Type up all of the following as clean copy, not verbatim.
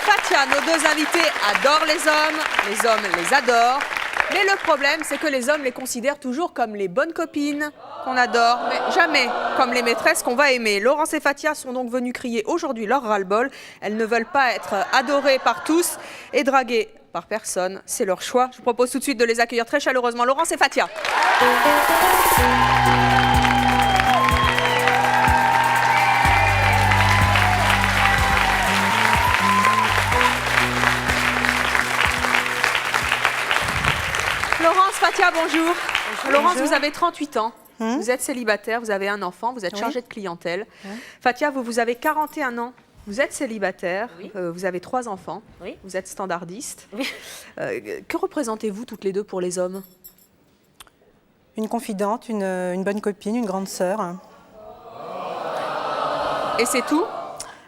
Fatia, nos deux invités adorent les hommes les adorent. Mais le problème, c'est que les hommes les considèrent toujours comme les bonnes copines qu'on adore, mais jamais comme les maîtresses qu'on va aimer. Laurence et Fatia sont donc venues crier aujourd'hui leur ras-le-bol. Elles ne veulent pas être adorées par tous et draguées par personne. C'est leur choix. Je vous propose tout de suite de les accueillir très chaleureusement. Laurence et Fatia. Laurence, Fatia, bonjour. Bonjour. Laurence, vous avez 38 ans. Vous êtes célibataire, vous avez un enfant, vous êtes chargée de clientèle. Fatia, vous avez 41 ans. Vous êtes célibataire, vous avez 3 enfants, vous êtes standardiste. Que représentez-vous toutes les deux pour les hommes? Une confidente, une bonne copine, une grande sœur. Et c'est tout?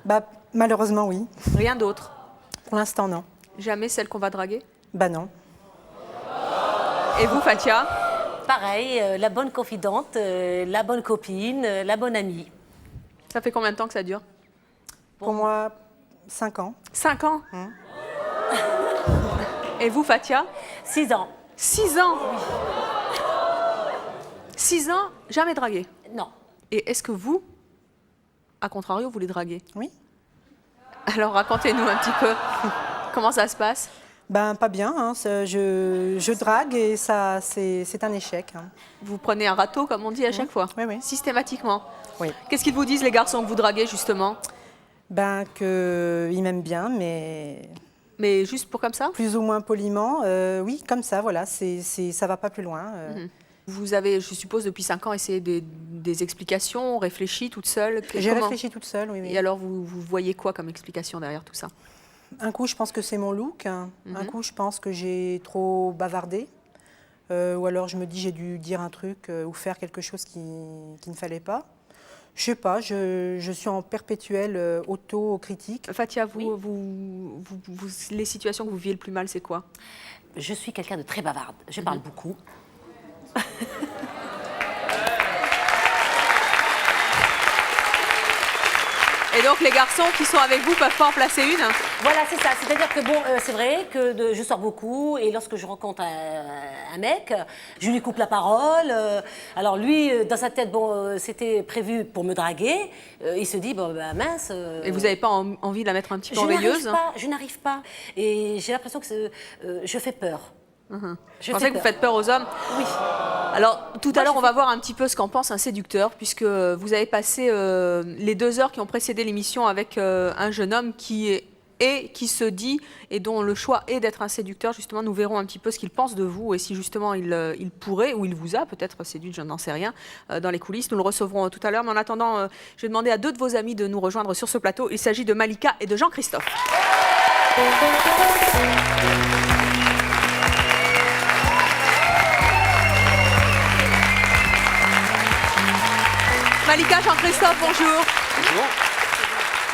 Bah, malheureusement, oui. Rien d'autre? Pour l'instant, non. Jamais celle qu'on va draguer? Bah non. Et vous, Fatia? Pareil, la bonne confidente, la bonne copine, la bonne amie. Ça fait combien de temps que ça dure? Pour moi, 5 ans. 5 ans? Et vous, Fatia? 6 ans. 6 ans? 6 ans, jamais dragué? Non. Et est-ce que vous, à contrario, vous les draguez? Oui. Alors, racontez-nous un petit peu comment ça se passe. Ben, pas bien. Hein. Je drague et ça, c'est un échec. Hein. Vous prenez un râteau, comme on dit à chaque fois? Oui, oui. Systématiquement? Oui. Qu'est-ce qu'ils vous disent, les garçons que vous draguez, justement? Ben, qu'ils m'aiment bien, mais... Mais juste pour comme ça? Plus ou moins poliment. Oui, comme ça, voilà. Ça va pas plus loin. Vous avez, je suppose, depuis 5 ans, essayé des explications, réfléchi toute seule? J'ai réfléchi toute seule, oui. Et alors, vous voyez quoi comme explication derrière tout ça? Un coup, je pense que c'est mon look. Un coup, je pense que j'ai trop bavardé. Ou alors, je me dis j'ai dû dire un truc ou faire quelque chose qui ne fallait pas. Je sais pas, je suis en perpétuelle auto-critique. Fatia, les situations que vous vivez le plus mal, c'est quoi? Je suis quelqu'un de très bavarde. Je parle beaucoup. Et donc, les garçons qui sont avec vous peuvent pas en placer une? Voilà, c'est ça. C'est-à-dire que, bon, c'est vrai que je sors beaucoup et lorsque je rencontre un mec, je lui coupe la parole. Alors lui, dans sa tête, bon, c'était prévu pour me draguer. Il se dit, bon, bah, mince... Et vous n'avez pas envie de la mettre un petit peu en veilleuse? Je n'arrive pas. Et j'ai l'impression que je fais peur. Je pensais que vous faites peur aux hommes. Oui. Alors, tout à l'heure, on va voir un petit peu ce qu'en pense un séducteur, puisque vous avez passé les 2 heures qui ont précédé l'émission avec un jeune homme qui se dit, et dont le choix est d'être un séducteur. Justement, nous verrons un petit peu ce qu'il pense de vous, et si justement il pourrait, ou il vous a peut-être séduit, je n'en sais rien, dans les coulisses. Nous le recevrons tout à l'heure, mais en attendant, je vais demander à 2 de vos amis de nous rejoindre sur ce plateau. Il s'agit de Malika et de Jean-Christophe. Malika, Jean-Christophe, bonjour. Bonjour.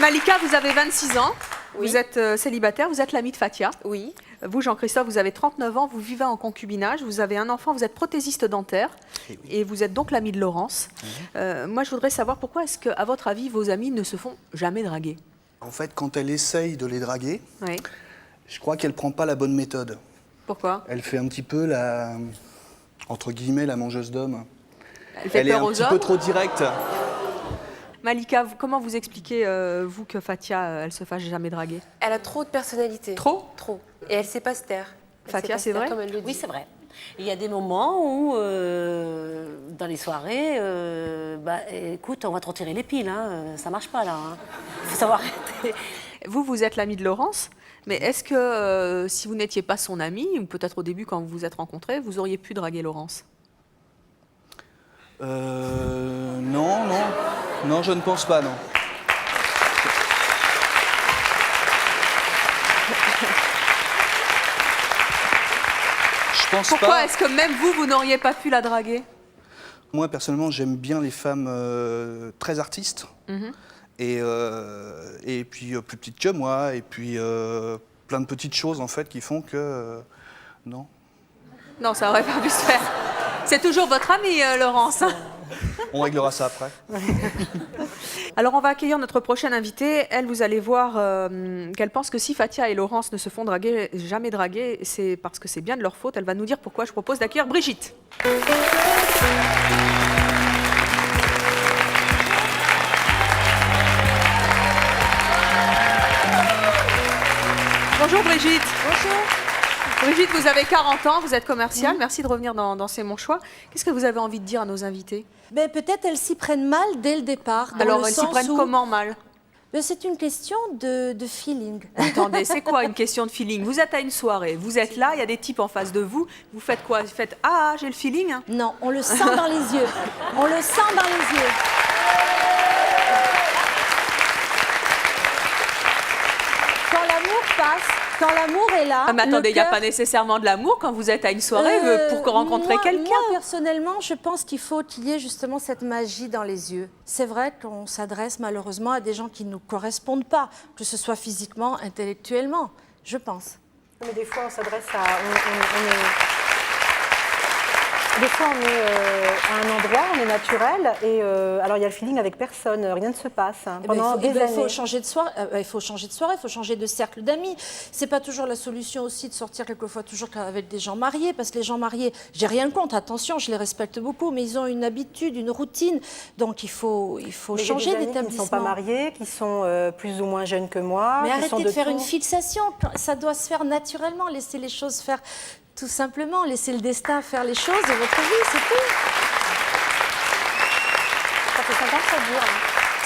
Malika, vous avez 26 ans, Oui. vous êtes célibataire, vous êtes l'ami de Fatia. Oui. Vous, Jean-Christophe, vous avez 39 ans, vous vivez en concubinage, vous avez un enfant, vous êtes prothésiste dentaire et vous êtes donc l'ami de Laurence. Moi, je voudrais savoir pourquoi est-ce qu'à votre avis, vos amis ne se font jamais draguer? En fait, quand elle essaye de les draguer, Oui. je crois qu'elle prend pas la bonne méthode. Pourquoi? Elle fait un petit peu la, entre guillemets, la mangeuse d'hommes. Elle fait Elle est peur un aux petit hommes? peu trop directe. Malika, comment vous expliquez, vous, que Fatia, elle se fasse jamais draguer? Elle a trop de personnalité. Trop? Trop. Et elle sait pas se taire. Elle Fatia, sait pas c'est se taire vrai? comme elle le dit. Oui, c'est vrai. Il y a des moments où, dans les soirées, écoute, on va te retirer les piles, hein, ça marche pas là. Il faut savoir arrêter. Vous êtes l'ami de Laurence, mais est-ce que si vous n'étiez pas son ami, ou peut-être au début quand vous vous êtes rencontrés, vous auriez pu draguer Laurence? Non, je ne pense pas, non. Je pense Pourquoi pas. est-ce que même vous n'auriez pas pu la draguer? Moi, personnellement, j'aime bien les femmes très artistes. Et puis plus petites que moi, et puis plein de petites choses en fait qui font que non. Non, ça aurait pas pu se faire. C'est toujours votre ami, Laurence. On réglera ça après. Alors, on va accueillir notre prochaine invitée. Elle, vous allez voir qu'elle pense que si Fatia et Laurence ne se font jamais draguer, c'est parce que c'est bien de leur faute. Elle va nous dire pourquoi. Je propose d'accueillir Brigitte. Bonjour Brigitte. Bonjour. Brigitte, vous avez 40 ans, vous êtes commerciale. Merci de revenir dans C'est mon choix. Qu'est-ce que vous avez envie de dire à nos invités? Ben, peut-être elles s'y prennent mal dès le départ. Alors, elles s'y prennent comment mal? Ben, c'est une question de feeling. Attendez, c'est quoi une question de feeling? Vous êtes à une soirée, vous êtes là, il y a des types en face de vous. Vous faites quoi? Vous faites « Ah, j'ai le feeling hein ». Non, on le sent dans les yeux. On le sent dans les yeux. Quand l'amour passe, quand l'amour est là... Ah, mais attendez, il n'y a cœur- pas nécessairement de l'amour quand vous êtes à une soirée pour rencontrer quelqu'un. Moi, personnellement, je pense qu'il faut qu'il y ait justement cette magie dans les yeux. C'est vrai qu'on s'adresse malheureusement à des gens qui ne nous correspondent pas, que ce soit physiquement, intellectuellement, je pense. Mais des fois, on s'adresse à... Des fois, on est à un endroit, on est naturel, et alors il y a le feeling avec personne, rien ne se passe pendant des Il années. faut changer de soirée, il faut changer de soirée, il faut changer de cercle d'amis. C'est pas toujours la solution aussi de sortir quelquefois toujours avec des gens mariés, parce que les gens mariés, j'ai rien contre, attention, je les respecte beaucoup, mais ils ont une habitude, une routine, donc il faut Mais changer il y a des amis d'établissement. qui ne sont pas mariés, qui sont plus ou moins jeunes que moi. Mais qui sont arrêtez de faire tout. une fixation, ça doit se faire naturellement, laisser les choses faire tout simplement, laisser le destin faire les choses de votre vie, c'est tout. Ça fait 5 ans que ça dure.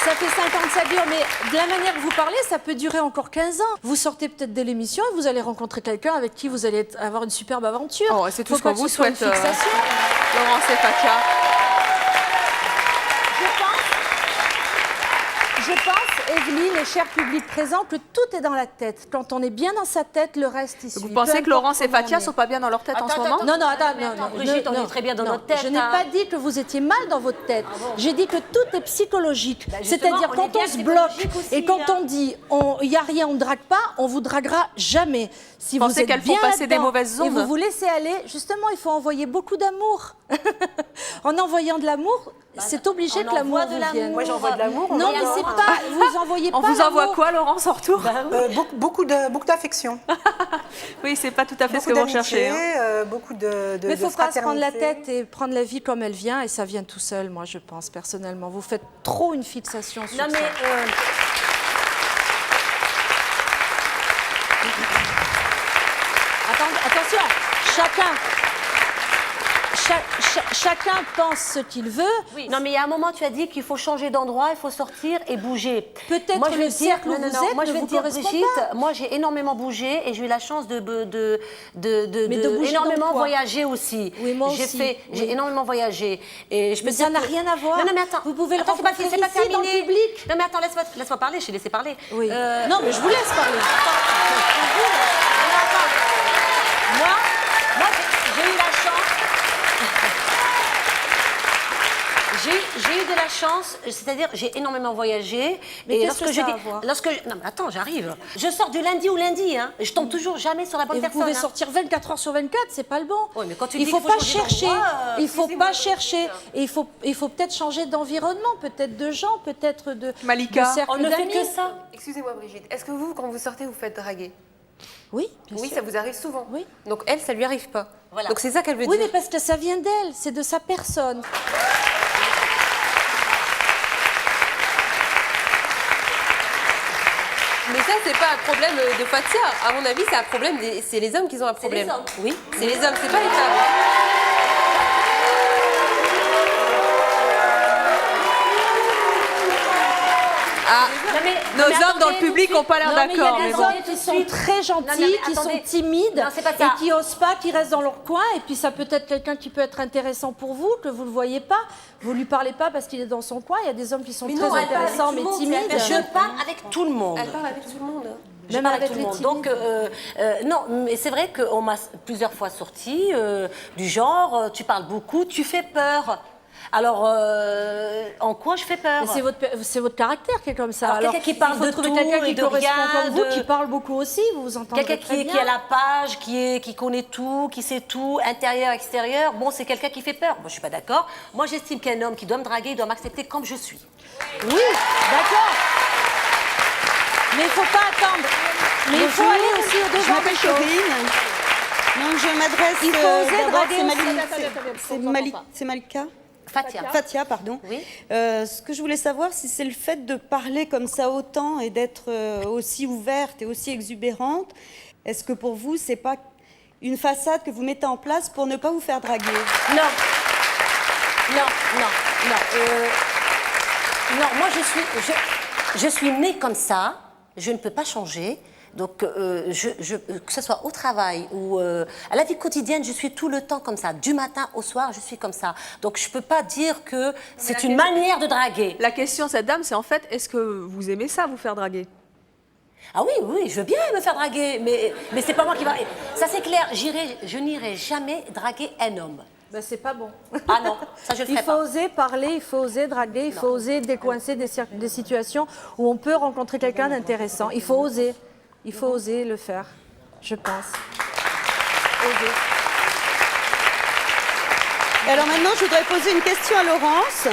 Ça fait 5 ans que ça dure, mais de la manière que vous parlez, ça peut durer encore 15 ans. Vous sortez peut-être de l'émission et vous allez rencontrer quelqu'un avec qui vous allez avoir une superbe aventure. Oh, c'est tout Faut ce qu'on pas que vous ce soit une souhaite, fixation. Laurence et Fatia. Je pense, Evelyne et cher public présent, que tout est dans la tête. Quand on est bien dans sa tête, le reste, il suit. Vous pensez Peu que Laurence et importe comment Fatia on est. sont pas bien dans leur tête en ce Attends, moment? attends, Non, non, attends, Mais non, attends, non, Brigitte, on est non, très bien dans non, notre tête, Je n'ai hein. pas dit que vous étiez mal dans votre tête. J'ai dit que tout est psychologique. justement, C'est-à-dire on est quand bien on se bloque psychologique aussi, et quand hein. on dit il n'y a rien, on ne drague pas, on vous draguera jamais. Si Pensez vous êtes qu'elles font bien passer des là-dedans mauvaises et ondes? vous vous laissez aller, justement, il faut envoyer beaucoup d'amour. En envoyant de l'amour, c'est obligé on que l'amour envoie de vous l'amour. vienne. Moi, j'envoie de l'amour. on Non, envoie- mais c'est pas. Vous envoyez pas. On vous envoie l'amour. quoi, Laurence, en retour? beaucoup d'affection. Oui, c'est pas tout à fait ce que Beaucoup vous recherchez. d'amitié, hein. beaucoup de Mais il ne faut pas se prendre la fraternité. tête et prendre la vie comme elle vient, et ça vient tout seul, moi, je pense, personnellement. Vous faites trop une fixation sur Non, mais ça. Attention, chacun pense ce qu'il veut. oui. Non, mais il y a un moment, tu as dit qu'il faut changer d'endroit, il faut sortir et bouger. Peut-être Moi, je vais le te dire, cercle où non, non, vous non, êtes moi, je ne vais vous te dire, correspond Brigitte, pas. moi, j'ai énormément bougé et j'ai eu la chance Mais de bouger énormément dans quoi? voyager aussi. Oui, moi aussi, J'ai oui. énormément voyagé. Et je peux Mais te ça dire n'a que- rien à voir. Non, non, mais attends. Vous pouvez le Attends, c'est pas rencontrer terminé. ici, dans le public. Non, mais attends, laisse-moi parler, je t'ai laissé parler. Oui. Euh, Non, mais je vous laisse parler. Moi, j'ai eu la chance. J'ai eu de la chance, c'est-à-dire j'ai énormément voyagé. Mais et qu'est-ce que ça a à voir? non, mais attends, j'arrive. Je sors du lundi au lundi, hein. Je tombe toujours jamais sur la bonne Et vous personne. pouvez hein. sortir 24 heures sur 24, c'est pas le bon. Ouais, mais quand tu Il dis faut qu'il faut pas changer chercher. d'endroit, Il faut excusez-moi, pas chercher. Et il faut peut-être changer d'environnement, peut-être de gens, peut-être de Malika, de cercle On ne fait d'amis. que ça. Excusez-moi Brigitte, est-ce que vous, quand vous sortez, vous faites draguer? Oui, bien Oui, sûr. ça vous arrive souvent. Oui. Donc elle, ça lui arrive pas. Voilà. Donc c'est ça qu'elle veut Oui, dire. mais parce que ça vient d'elle, c'est de sa personne. Mais ça, c'est pas un problème de Fatia. À mon avis, c'est un problème. C'est les hommes qui ont un problème. les hommes. Oui, c'est les hommes, c'est pas les femmes. Ah, Non, mais- nos mais hommes dans attendez, le tout de public suite. n'ont pas l'air Non, mais il y a d'accord. des mais hommes bon. qui sont très gentils, Non, mais qui sont attendez. timides Non, c'est pas et ça. qui osent pas, qui restent dans leur coin. Et puis ça peut être quelqu'un qui peut être intéressant pour vous, que vous le voyez pas. Vous lui parlez pas parce qu'il est dans son coin. Il y a des hommes qui sont Mais très non, elle parle avec intéressants tout le mais monde, timides. Je parle avec tout le monde. Elle parle avec tout le monde. Je Même parle avec tout le les monde. timides. Donc, non, mais c'est vrai qu'on m'a plusieurs fois sorti du genre, tu parles beaucoup, tu fais peur. Alors, en quoi je fais peur? Mais c'est votre caractère qui est comme ça. Alors, quelqu'un qui parle il faut de trouver tout quelqu'un et qui de correspond rien, comme vous, de- qui parle beaucoup aussi, vous vous entendez Quelqu'un très qui bien. est à la page, qui connaît tout, qui sait tout, intérieur, extérieur, bon, c'est quelqu'un qui fait peur. Moi, je suis pas d'accord. Moi, j'estime qu'un homme qui doit me draguer, il doit m'accepter comme je suis. Oui, d'accord. Mais il ne faut pas attendre. Mais il faut aller aussi Je au-devant des m'appelle choses. Corinne. Donc je m'adresse. Il faut oser d'abord, draguer aussi. c'est Malika. Fatia. Fatia, pardon. Oui. Ce que je voulais savoir, si c'est le fait de parler comme ça autant et d'être aussi ouverte et aussi exubérante, est-ce que pour vous, c'est pas une façade que vous mettez en place pour ne pas vous faire draguer? Non. Non, non, non. Non, moi je suis née comme ça, je ne peux pas changer. Donc, que ce soit au travail ou à la vie quotidienne, je suis tout le temps comme ça. Du matin au soir, je suis comme ça. Donc, je ne peux pas dire que c'est une manière de draguer. La question, cette dame, c'est en fait, est-ce que vous aimez ça, vous faire draguer? Ah oui, oui, je veux bien me faire draguer, mais c'est pas moi qui va... Ça, c'est clair, je n'irai jamais draguer un homme. Ben, c'est pas bon. Ah non, ça je le Il ferai faut pas. oser parler, il faut oser draguer, il faut oser décoincer des situations où on peut rencontrer quelqu'un d'intéressant. Il faut oser le faire, je pense. Oser. Et alors maintenant, je voudrais poser une question à Laurence.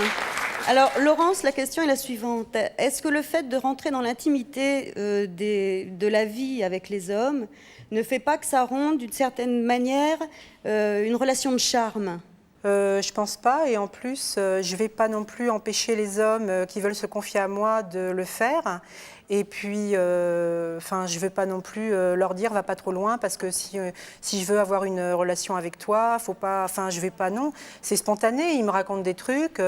Alors Laurence, la question est la suivante. Est-ce que le fait de rentrer dans l'intimité de la vie avec les hommes ne fait pas que ça rompt d'une certaine manière une relation de charme? Je pense pas, et en plus, je vais pas non plus empêcher les hommes qui veulent se confier à moi de le faire. Et puis, je vais pas non plus leur dire va pas trop loin parce que si je veux avoir une relation avec toi, faut pas. Je vais pas, non. C'est spontané. Ils me racontent des trucs.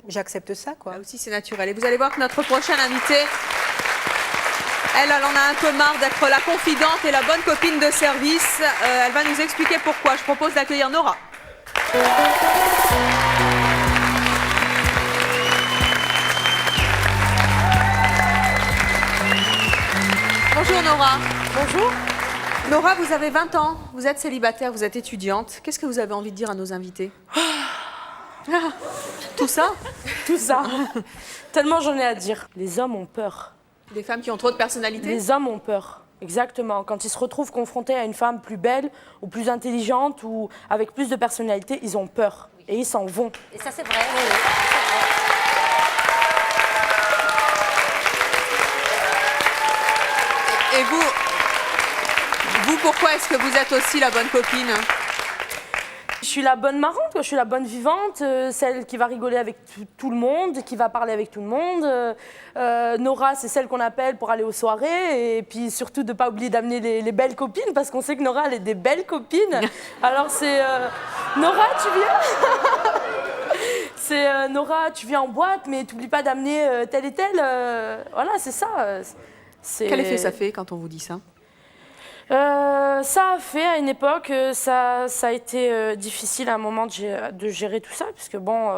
J'accepte ça, quoi. Là aussi, c'est naturel. Et vous allez voir que notre prochaine invitée, elle en a un peu marre d'être la confidente et la bonne copine de service. Elle va nous expliquer pourquoi. Je propose d'accueillir Nora. Bonjour Nora. Bonjour. Nora, vous avez 20 ans, vous êtes célibataire, vous êtes étudiante. Qu'est-ce que vous avez envie de dire à nos invités? Tout ça? Tout ça. Tellement j'en ai à dire. Les hommes ont peur. Des femmes qui ont trop de personnalité? Les hommes ont peur. Exactement. Quand ils se retrouvent confrontés à une femme plus belle ou plus intelligente ou avec plus de personnalité, ils ont peur. Et ils s'en vont. Et ça, c'est vrai. Oui, oui. Et vous, pourquoi est-ce que vous êtes aussi la bonne copine? Je suis la bonne marrante, quoi. Je suis la bonne vivante, celle qui va rigoler avec tout le monde, qui va parler avec tout le monde. Nora, c'est celle qu'on appelle pour aller aux soirées. Et puis surtout de ne pas oublier d'amener les belles copines, parce qu'on sait que Nora, elle est des belles copines. Alors c'est Nora, tu viens? C'est Nora, tu viens en boîte, mais tu n'oublies pas d'amener telle et telle. Voilà, c'est ça. Quel effet ça fait quand on vous dit ça? Ça a fait à une époque, ça a été difficile à un moment de gérer tout ça, puisque bon,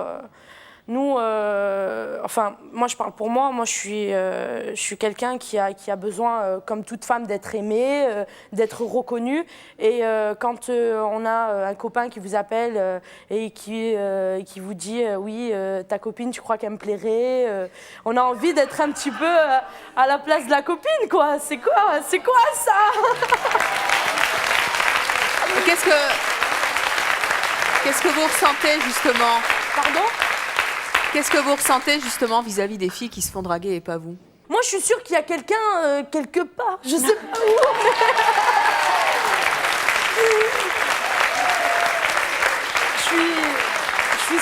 nous, moi je parle pour moi, je suis quelqu'un qui a besoin, comme toute femme, d'être aimée, d'être reconnue, et quand on a un copain qui vous appelle et qui vous dit oui, ta copine, tu crois qu'elle me plairait, on a envie d'être un petit peu à la place de la copine, quoi. C'est quoi ça? Qu'est-ce que vous ressentez justement? Pardon? Qu'est-ce que vous ressentez justement vis-à-vis des filles qui se font draguer et pas vous? Moi, je suis sûre qu'il y a quelqu'un quelque part. Je sais pas où. Je suis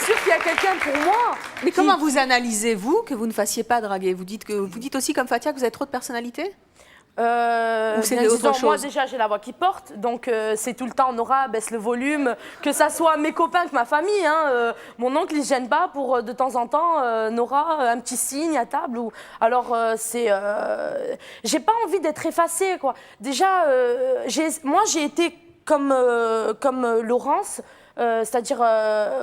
sûre qu'il y a quelqu'un pour moi. Mais comment vous analysez-vous que vous ne fassiez pas draguer? Vous dites aussi comme Fatia que vous avez trop de personnalité? Ou c'est bien autre disons, chose? moi déjà j'ai la voix qui porte, donc c'est tout le temps Nora, baisse le volume, que ça soit mes copains que ma famille, hein, mon oncle il se gêne pas pour de temps en temps Nora, un petit signe à table, ou alors j'ai pas envie d'être effacée, quoi. Déjà moi j'ai été comme Laurence, c'est-à-dire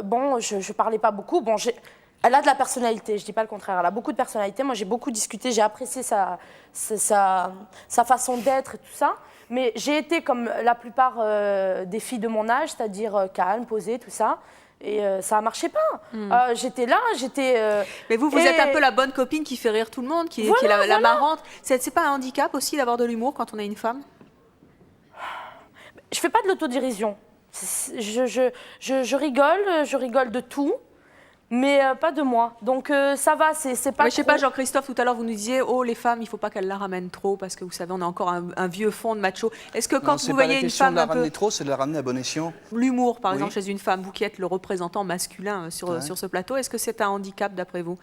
bon, je parlais pas beaucoup, bon elle a de la personnalité, je dis pas le contraire, elle a beaucoup de personnalité. Moi, j'ai beaucoup discuté, j'ai apprécié sa façon d'être et tout ça. Mais j'ai été comme la plupart des filles de mon âge, c'est-à-dire calme, posée, tout ça. Et ça ne marchait pas. J'étais là, Mais vous êtes un peu la bonne copine qui fait rire tout le monde, qui est la marrante. C'est pas un handicap aussi d'avoir de l'humour quand on est une femme? Je fais pas de l'autodérision. Je rigole de tout. mais pas de moi. Donc ça va, c'est pas. Ouais, je sais trop. pas, Jean-Christophe, tout à l'heure, vous nous disiez, oh, les femmes, il faut pas qu'elles la ramènent trop, parce que vous savez, on a encore un vieux fond de macho. Est-ce que quand Non, c'est vous pas voyez la une question femme de la un peu... ramener trop, c'est de la ramener à bon escient. L'humour, par Oui. exemple, chez une femme, vous qui êtes le représentant masculin sur ce plateau, est-ce que c'est un handicap d'après vous?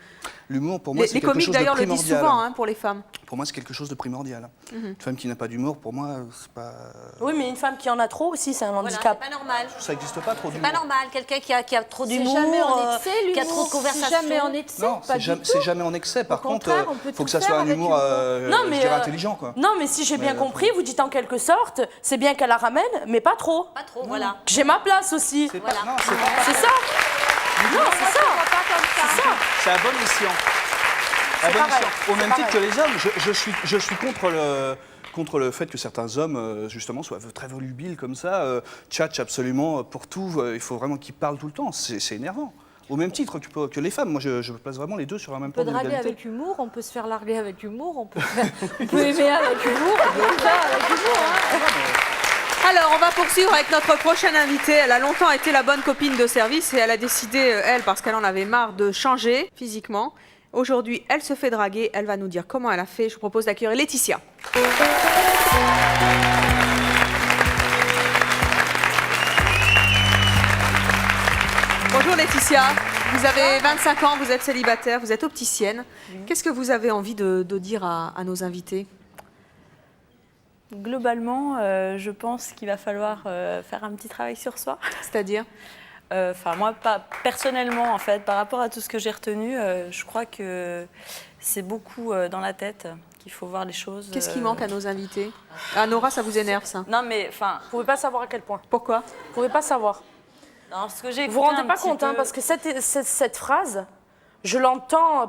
L'humour, pour moi, c'est Les quelque comiques, chose de d'ailleurs, le disent primordial. souvent pour les femmes. Pour moi, c'est quelque chose de primordial. Une femme qui n'a pas d'humour, pour moi, c'est pas... Oui, mais une femme qui en a trop aussi, c'est un Voilà, handicap. c'est pas normal. Ça n'existe pas trop C'est d'humour. pas normal. Quelqu'un qui a trop C'est d'humour, jamais en excès, qui a trop de l'humour. conversation. C'est jamais en excès, Non, pas c'est du jamais, tout. c'est jamais en excès. Par contre, contraire, on peut faut tout que ça faire soit un avec humour, humour. Non, mais, je dirais intelligent, quoi. Non, mais si j'ai bien Mais, compris, vous dites en quelque sorte, c'est bien qu'elle la ramène, mais pas trop. Pas trop, voilà. J'ai ma place aussi. C'est pas, non, c'est pas C'est ça. Non, c'est ça. C'est ça. C'est à bon escient. À bon pareil, escient. Au c'est même titre pareil. que les hommes, je suis contre le fait que certains hommes, justement, soient très volubiles comme ça, tchatchent absolument pour tout. Il faut vraiment qu'ils parlent tout le temps. C'est énervant. Au même titre que les femmes. Moi, je place vraiment les deux sur un même On peut plan draguer d'égalité. avec humour, on peut se faire larguer avec humour, on peut aimer avec humour, on peut tout faire avec humour. Hein. Alors, on va poursuivre avec notre prochaine invitée. Elle a longtemps été la bonne copine de service et elle a décidé, elle, parce qu'elle en avait marre, de changer physiquement. Aujourd'hui, elle se fait draguer. Elle va nous dire comment elle a fait. Je vous propose d'accueillir Laetitia. Bonjour Laetitia. Vous avez 25 ans, vous êtes célibataire, vous êtes opticienne. Qu'est-ce que vous avez envie de dire à nos invités? Globalement, je pense qu'il va falloir faire un petit travail sur soi. C'est-à-dire? Enfin, moi, pas personnellement, en fait, par rapport à tout ce que j'ai retenu, je crois que c'est beaucoup dans la tête qu'il faut voir les choses. Qu'est-ce qui manque à nos invités? Ah, Nora, ça vous énerve, ça? Non, mais enfin, Vous pouvez pas savoir à quel point. Pourquoi? Vous pouvez pas savoir. non, ce que j'ai Vous vous rendez pas compte, hein, parce que cette phrase, je l'entends,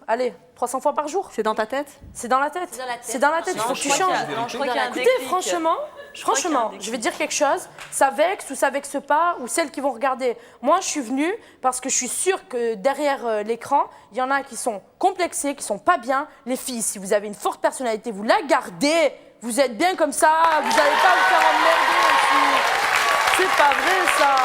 allez, 300 fois par jour. C'est dans ta tête? C'est dans la tête. C'est dans la tête. C'est dans la tête, il Non, faut que je tu crois qu'il y changes. a- non, je crois qu'il y a un Écoutez, déclic. franchement, crois qu'il y a un déclic. je vais dire quelque chose, ça vexe ou ça vexe pas, ou celles qui vont regarder. Moi, je suis venue parce que je suis sûre que derrière l'écran, il y en a qui sont complexés, qui sont pas bien. Les filles, si vous avez une forte personnalité, vous la gardez. Vous êtes bien comme ça, vous n'allez pas vous faire emmerder aussi. C'est pas vrai, ça.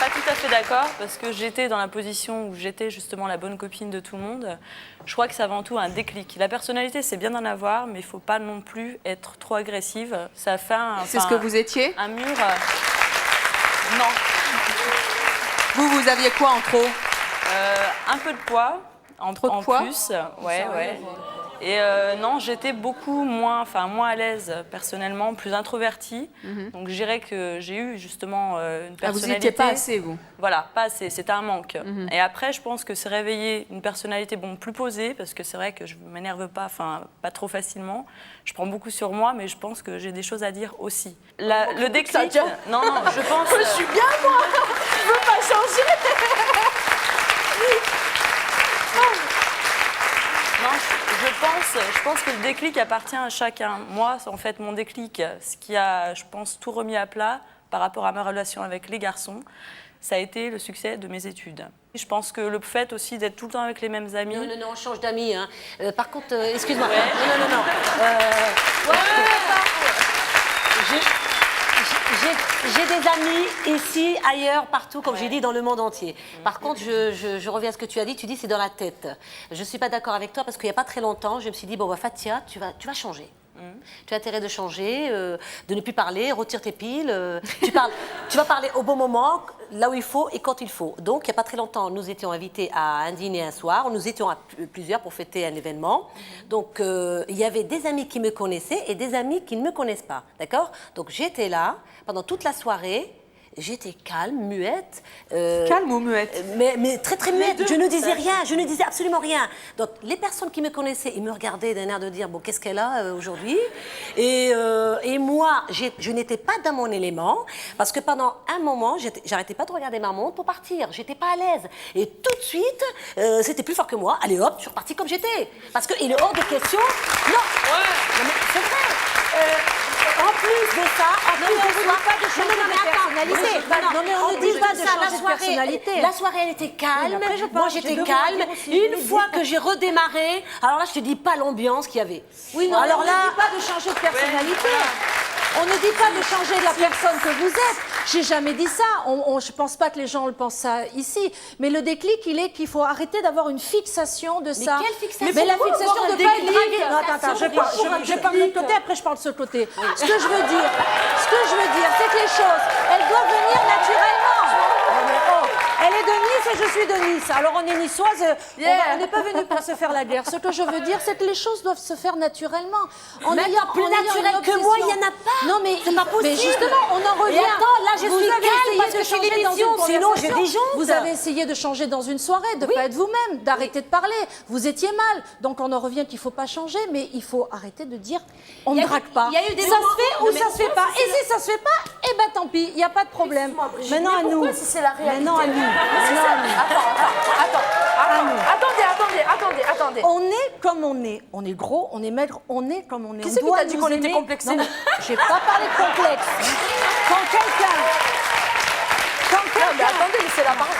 Pas tout à fait d'accord, parce que j'étais dans la position où j'étais justement la bonne copine de tout le monde. Je crois que c'est avant tout un déclic. La personnalité, c'est bien d'en avoir, mais il ne faut pas non plus être trop agressive. Ça fait C'est ce que vous étiez? un mur. Non. Vous aviez quoi en trop? Un peu de poids. Trop de poids plus. Ouais. Et non, j'étais beaucoup moins à l'aise personnellement, plus introvertie. Donc je dirais que j'ai eu justement une Ah, vous personnalité. n'étiez pas assez, vous? Voilà, pas assez, c'était un manque. Et après, je pense que c'est réveiller une personnalité plus posée, parce que c'est vrai que je ne m'énerve pas trop facilement. Je prends beaucoup sur moi, mais je pense que j'ai des choses à dire aussi. Le déclic, non, je pense... Je suis bien, moi. Je veux pas changer. Non, je pense que le déclic appartient à chacun. Moi, en fait, mon déclic, ce qui a, je pense, tout remis à plat par rapport à ma relation avec les garçons, ça a été le succès de mes études. Je pense que le fait aussi d'être tout le temps avec les mêmes amis... Non, on change d'amis. Hein. Par contre, excuse-moi. Ouais. Non. J'ai des amis ici, ailleurs, partout, comme j'ai dit, dans le monde entier. Par contre, je reviens à ce que tu as dit. Tu dis c'est dans la tête. Je ne suis pas d'accord avec toi parce qu'il n'y a pas très longtemps, je me suis dit, Fatia, tu vas changer. Tu as intérêt de changer, de ne plus parler, retire tes piles. Tu vas parler au bon moment, là où il faut et quand il faut. Donc, il n'y a pas très longtemps, nous étions invités à un dîner un soir. Nous étions à plusieurs pour fêter un événement. Donc, il y avait des amis qui me connaissaient et des amis qui ne me connaissent pas. D'accord? Donc, j'étais là pendant toute la soirée. J'étais calme, muette. Calme ou muette? Mais très très muette. Je ne disais rien, je ne disais absolument rien. Donc les personnes qui me connaissaient, ils me regardaient d'un air de dire, qu'est-ce qu'elle a aujourd'hui? Et moi, je n'étais pas dans mon élément, parce que pendant un moment, j'arrêtais pas de regarder ma montre pour partir. J'étais pas à l'aise. Et tout de suite, c'était plus fort que moi. Allez hop, je suis repartie comme j'étais. Parce qu'il est hors de question. Non, non mais c'est vrai. En plus de ça, non mais on ne dit pas de changer de personnalité. La soirée, elle était calme. Moi, j'étais calme. Une fois que j'ai redémarré, alors là, je te dis pas l'ambiance qu'il y avait. Oui, non, alors là, on ne dit pas de changer de personnalité. On ne dit pas de changer la personne que vous êtes. J'ai jamais dit ça. Je pense pas que les gens le pensent ça ici. Mais le déclic, il est qu'il faut arrêter d'avoir une fixation de ça. Mais quelle fixation? Mais la fixation avoir un de pas être déclic? dragué. Non, attends, je parle de l'autre côté, après je parle de ce côté. Ce que je veux dire, c'est que les choses, elles doivent venir naturellement. Elle est de Nice et je suis de Nice. Alors on est niçoise, on n'est pas venu pour se faire la guerre. Ce que je veux dire, c'est que les choses doivent se faire naturellement. Mais attends, plus naturel que moi, il n'y en a pas. Non mais c'est pas possible. Mais justement, on en revient. Et attends, là je Vous suis avez calme essayé parce de que je suis changer dans une l'émission, sinon je conversation. disjoncte. Vous avez essayé de changer dans une soirée, de ne pas être vous-même, d'arrêter de parler. Vous étiez mal. Donc on en revient qu'il ne faut pas changer, mais il faut arrêter de dire on ne drague pas. il y a eu des ça moments- se fait ou Non, mais ça se fait pas. Et si ça se fait pas, eh ben tant pis, il n'y a pas de problème. Maintenant à nous. Pourquoi si c'est la réalité? Maintenant à nous. Maintenant à nous. Attendez. On est comme on est. On est gros, on est maigre, on est comme on est. Qui c'est qui t'a dit qu'on était complexé? Non, j'ai pas parlé de complexe. Quand Mais attendez, mais c'est la parole.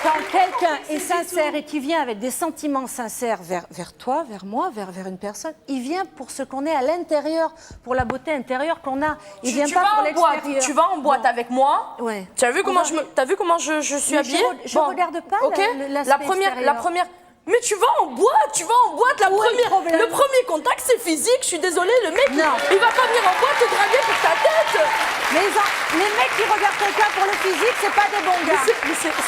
Quand quelqu'un est sincère et qui vient avec des sentiments sincères vers toi, vers moi, vers une personne, il vient pour ce qu'on est à l'intérieur, pour la beauté intérieure qu'on a. Il vient pas pour l'extérieur. Tu vas en boîte avec moi. Ouais. Tu as vu comment je suis Mais habillée? je regarde pas Ok. l'aspect La première. extérieur. Mais tu vas en boîte, le premier contact c'est physique, je suis désolée, le mec il va pas venir en boîte te draguer pour ta tête. Les mecs qui regardent quelqu'un pour le physique, c'est pas des bons gars.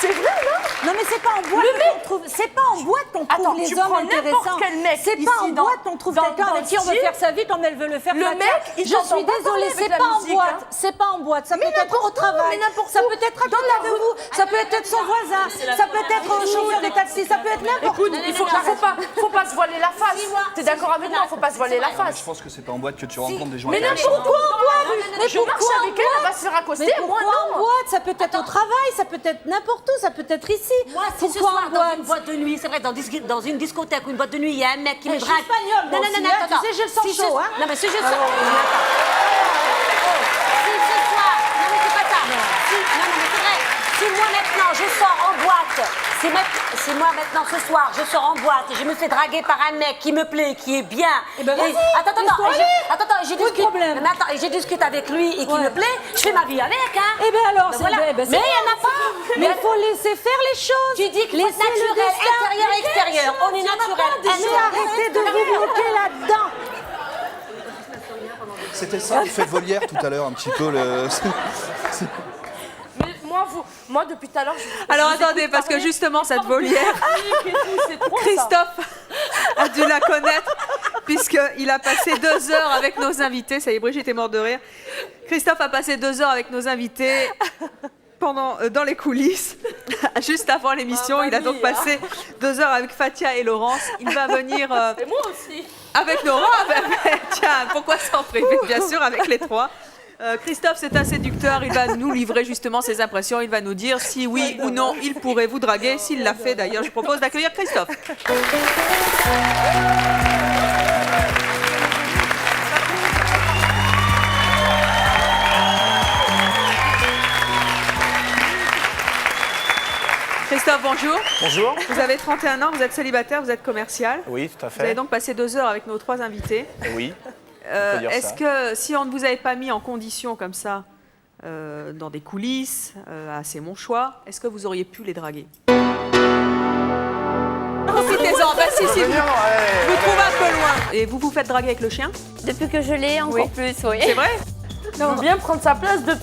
C'est vrai, non? Non mais c'est pas en boîte qu'on trouve. C'est pas en boîte qu'on trouve Attends, les tu hommes prends n'importe intéressants. quel mec C'est pas en ici boîte qu'on trouve dans quelqu'un avec qui on veut le faire sa vie comme elle veut le faire. Le Fatia. mec, il je t'entend suis pas désolée, parler c'est avec la pas en musique, boîte. hein. C'est pas en boîte. Ça peut être au mais travail. n'importe Ça où. peut être à côté de vous. Ça peut être son voisin. Ça peut être un chauffeur de taxi. Ça peut être n'importe où. Écoute, faut pas se voiler la face. T'es d'accord avec moi? Faut pas se voiler la Je face. pense que c'est pas en boîte que tu rencontres des gens Mais intéressants. n'importe quoi en boîte. Je marche pourquoi en avec elle, elle va se faire accoster. Mais Moi pourquoi en non. boîte? Ça peut être au travail, ça peut être n'importe où, ça peut être ici. Moi, si ce Pourquoi soir, en dans boîte? une boîte de nuit, c'est vrai, dans une discothèque ou une boîte de nuit, il y a un mec qui me Je suis drague. espagnole, moi aussi, hein. attends. Tu sais, j'ai le sang Si ce- chaud, hein. Non, mais si je sors. Si ce soir. Non, mais c'est pas ça. Non, mais c'est vrai. Si moi maintenant je sors en boîte, si moi maintenant ce soir je sors en boîte et je me fais draguer par un mec qui me plaît, qui est bien. Eh ben, vas-y, Attends, j'ai Pas de problème. je discute avec lui et qui me plaît, je fais ma vie avec, hein. Eh bien alors, Ben c'est voilà. ben, c'est Mais bon. il n'y en a pas. Mais il faut laisser faire les choses. Tu dis qu'il faut être Laissez le naturel, destin. intérieur et extérieur. On est naturel. Mais arrêtez de vous bloquer là-dedans. C'était ça l'effet de Volière tout à l'heure, un petit peu. Mais moi depuis tout à l'heure. Alors attendez, parce que justement, cette volière, Christophe Christophe a dû la connaître, puisqu'il a passé 2 heures avec nos invités. Ça y est, Brigitte est morte de rire. Christophe a passé 2 heures avec nos invités dans les coulisses, juste avant l'émission. Il a donc passé 2 heures avec Fatia et Laurence. Il va venir Et moi aussi. avec Nora. Tiens, pourquoi s'en priver? Bien sûr, avec les trois. Christophe, c'est un séducteur. Il va nous livrer justement ses impressions. Il va nous dire si oui ou non il pourrait vous draguer. S'il l'a fait d'ailleurs, je propose d'accueillir Christophe. Christophe, bonjour. Bonjour. Vous avez 31 ans, vous êtes célibataire, vous êtes commercial. Oui, tout à Vous avez fait. donc passé 2 heures avec nos 3 invités. Oui. on peut dire Est-ce ça. que si on ne vous avait pas mis en condition comme ça, dans des coulisses, c'est mon choix, est-ce que vous auriez pu les draguer? Profitez-en, bah si, si, vous trouvez un peu loin. Et vous vous faites draguer avec le chien? Depuis que je l'ai, encore plus, oui. C'est vrai? On vient prendre sa place de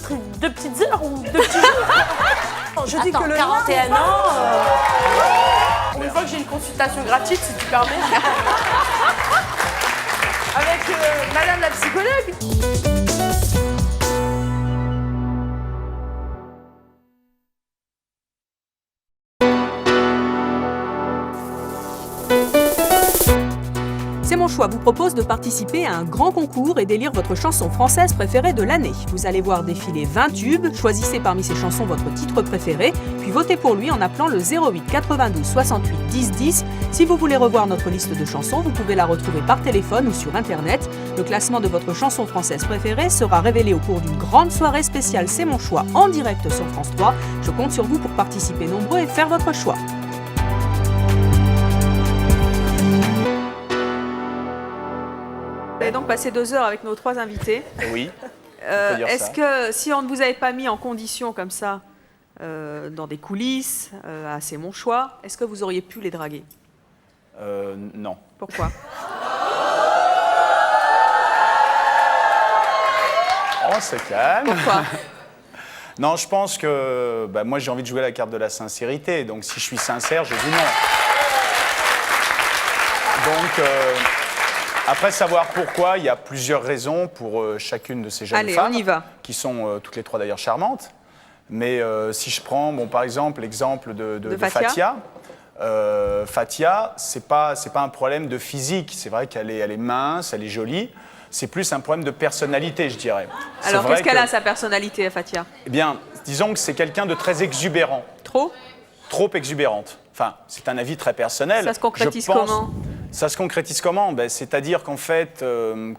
petites heures ou de petits jours. Je dis que le 41 ans. Une fois que j'ai une consultation gratuite, si tu permets. Avec madame la psychologue. C'est mon choix vous propose de participer à un grand concours et d'élire votre chanson française préférée de l'année. Vous allez voir défiler 20 tubes, choisissez parmi ces chansons votre titre préféré, puis votez pour lui en appelant le 08 92 68 10 10. Si vous voulez revoir notre liste de chansons, vous pouvez la retrouver par téléphone ou sur internet. Le classement de votre chanson française préférée sera révélé au cours d'une grande soirée spéciale C'est mon choix en direct sur France 3. Je compte sur vous pour participer nombreux et faire votre choix. avez donc passé 2 heures avec nos 3 invités. Oui. On peut dire Est-ce ça. que si on ne vous avait pas mis en condition comme ça, dans des coulisses, c'est mon choix, est-ce que vous auriez pu les draguer? Non. Pourquoi? On se calme. Pourquoi? Non, je pense que moi j'ai envie de jouer la carte de la sincérité. Donc si je suis sincère, je dis non. Donc après savoir pourquoi, il y a plusieurs raisons pour chacune de ces jeunes Allez, femmes. on y va. Qui sont toutes les 3 d'ailleurs charmantes. Mais si je prends par exemple l'exemple de Fathia. Fathia, c'est pas un problème de physique. C'est vrai qu'elle est mince, elle est jolie. C'est plus un problème de personnalité, je dirais. Alors, qu'est-ce qu'elle a, sa personnalité, Fathia? Eh bien, disons que c'est quelqu'un de très exubérant. Trop? Trop exubérante. Enfin, c'est un avis très personnel. Ça se concrétise comment? Ça se concrétise comment? C'est-à-dire qu'en fait,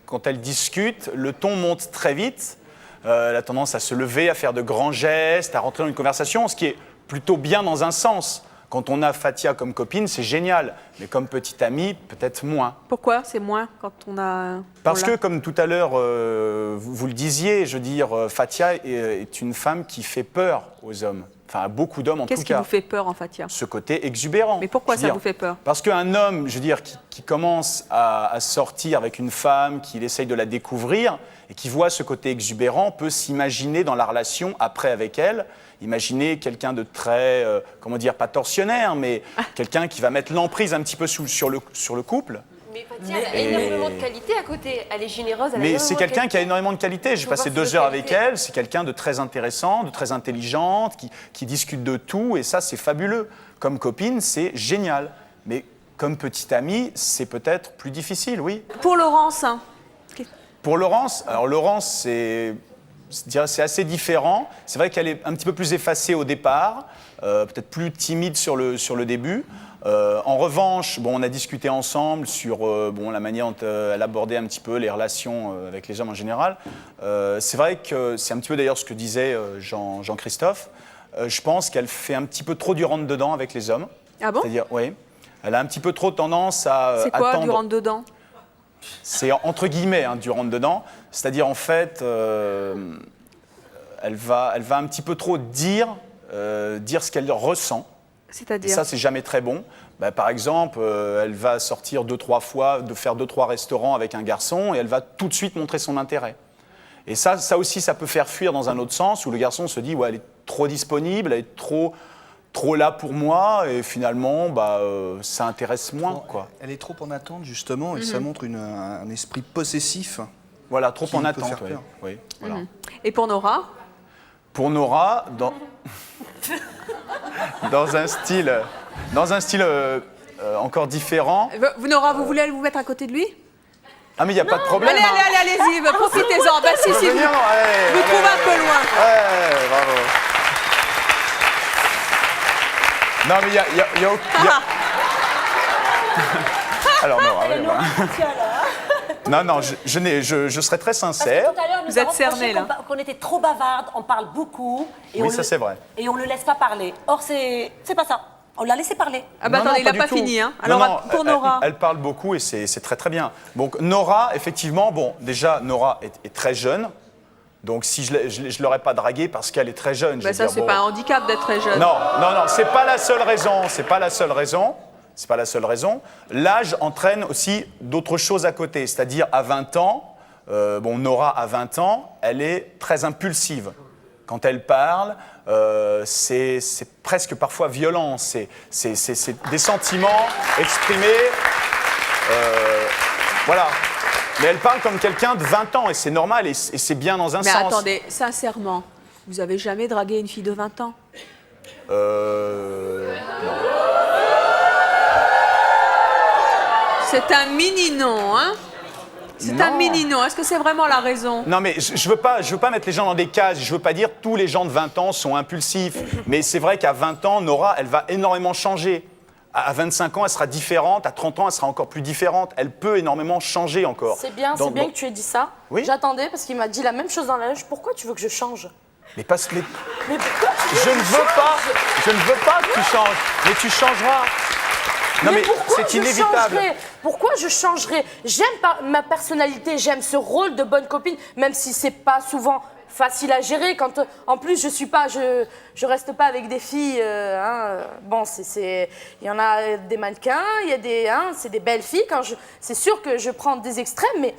quand elle discute, le ton monte très vite. Elle a tendance à se lever, à faire de grands gestes, à rentrer dans une conversation, ce qui est plutôt bien dans un sens. Quand on a Fathia comme copine, c'est génial. Mais comme petite amie, peut-être moins. Pourquoi c'est moins quand on a... Parce que, comme tout à l'heure, vous le disiez, je veux dire, Fathia est une femme qui fait peur aux hommes. Enfin, à beaucoup d'hommes en tout cas. Qu'est-ce qui vous fait peur en Fathia? Ce côté exubérant. Mais pourquoi ça vous fait peur? Parce qu'un homme, je veux dire, qui commence à sortir avec une femme, qu'il essaye de la découvrir, et qui voit ce côté exubérant, peut s'imaginer dans la relation après avec elle, imaginer quelqu'un de très, comment dire, pas tortionnaire, mais quelqu'un qui va mettre l'emprise un petit peu sur le couple. Mais Fathia, elle a énormément de qualité à côté. Elle est généreuse, elle a Mais énormément c'est de quelqu'un qualité. qui a énormément de qualité. J'ai passé 2 heures avec elle. C'est quelqu'un de très intéressant, de très intelligente, qui discute de tout. Et ça, c'est fabuleux. Comme copine, c'est génial. Mais comme petite amie, c'est peut-être plus difficile, oui. Pour Laurence, hein. Pour Laurence, alors Laurence, c'est assez différent. C'est vrai qu'elle est un petit peu plus effacée au départ, peut-être plus timide sur le début. En revanche, on a discuté ensemble sur la manière dont elle abordait un petit peu les relations avec les hommes en général. C'est vrai que c'est un petit peu d'ailleurs ce que disait Jean-Christophe. Je pense qu'elle fait un petit peu trop du rentre-dedans avec les hommes. Ah bon? C'est-à-dire, oui, elle a un petit peu trop tendance à C'est quoi, attendre... du rentre-dedans? C'est entre guillemets du rentre-dedans. C'est-à-dire, en fait, elle va un petit peu trop dire ce qu'elle ressent. C'est-à-dire? Et ça, c'est jamais très bon. Par exemple, elle va sortir 2-3 fois, faire 2-3 restaurants avec un garçon et elle va tout de suite montrer son intérêt. Et ça aussi, ça peut faire fuir dans un autre sens où le garçon se dit, ouais, elle est trop disponible, elle est trop là pour moi et finalement, ça intéresse moins, quoi. Elle est trop en attente, justement, et ça montre un esprit possessif. Voilà, trop en peut attente, faire peur. oui. Voilà. Et pour Nora? Pour Nora, dans un style encore différent. Nora, vous voulez aller vous mettre à côté de lui? Ah, mais il n'y a pas de problème. Allez-y, profitez-en. Si, vous trouvez un peu loin. Ouais, bravo. Non, mais il y a Alors, Nora, non, je serai très sincère. Vous êtes cerné, là. Qu'on était trop bavarde, on parle beaucoup. Et Oui, ça c'est vrai. Et on ne le laisse pas parler. Or, c'est pas ça. On l'a laissé parler. Ah bah attendez, il n'a pas fini. Hein. Alors, pour Nora. Elle parle beaucoup et c'est très très bien. Donc, Nora, effectivement, déjà, Nora est très jeune. Donc, si je ne l'aurais pas draguée parce qu'elle est très jeune. Ça, c'est pas un handicap d'être très jeune. Non, c'est pas la seule raison. C'est pas la seule raison. L'âge entraîne aussi d'autres choses à côté. C'est-à-dire, à 20 ans, Nora, à 20 ans, elle est très impulsive. Quand elle parle, c'est presque parfois violent. C'est des sentiments exprimés. Voilà. Mais elle parle comme quelqu'un de 20 ans et c'est normal et c'est bien dans un sens. Mais attendez, sincèrement, vous avez jamais dragué une fille de 20 ans? Non. C'est un mini-non, hein? C'est un mini-non. Est-ce que c'est vraiment la raison? Non, mais je veux pas mettre les gens dans des cases. Je veux pas dire tous les gens de 20 ans sont impulsifs. Mais c'est vrai qu'à 20 ans, Nora, elle va énormément changer. À 25 ans, elle sera différente. À 30 ans, elle sera encore plus différente. Elle peut énormément changer encore. C'est bien que tu aies dit ça. Oui. J'attendais parce qu'il m'a dit la même chose dans la loge. Pourquoi tu veux que je change? Mais parce que Mais pourquoi tu veux je ne veux pas que tu changes. Mais tu changeras. Non, mais pourquoi c'est je inévitable. changerais? Pourquoi je changerais? J'aime ma personnalité, j'aime ce rôle de bonne copine, même si c'est pas souvent facile à gérer. Quand, en plus, je reste pas avec des filles. Bon, il y en a des mannequins, il y a des, c'est des belles filles. C'est sûr que je prends des extrêmes, mais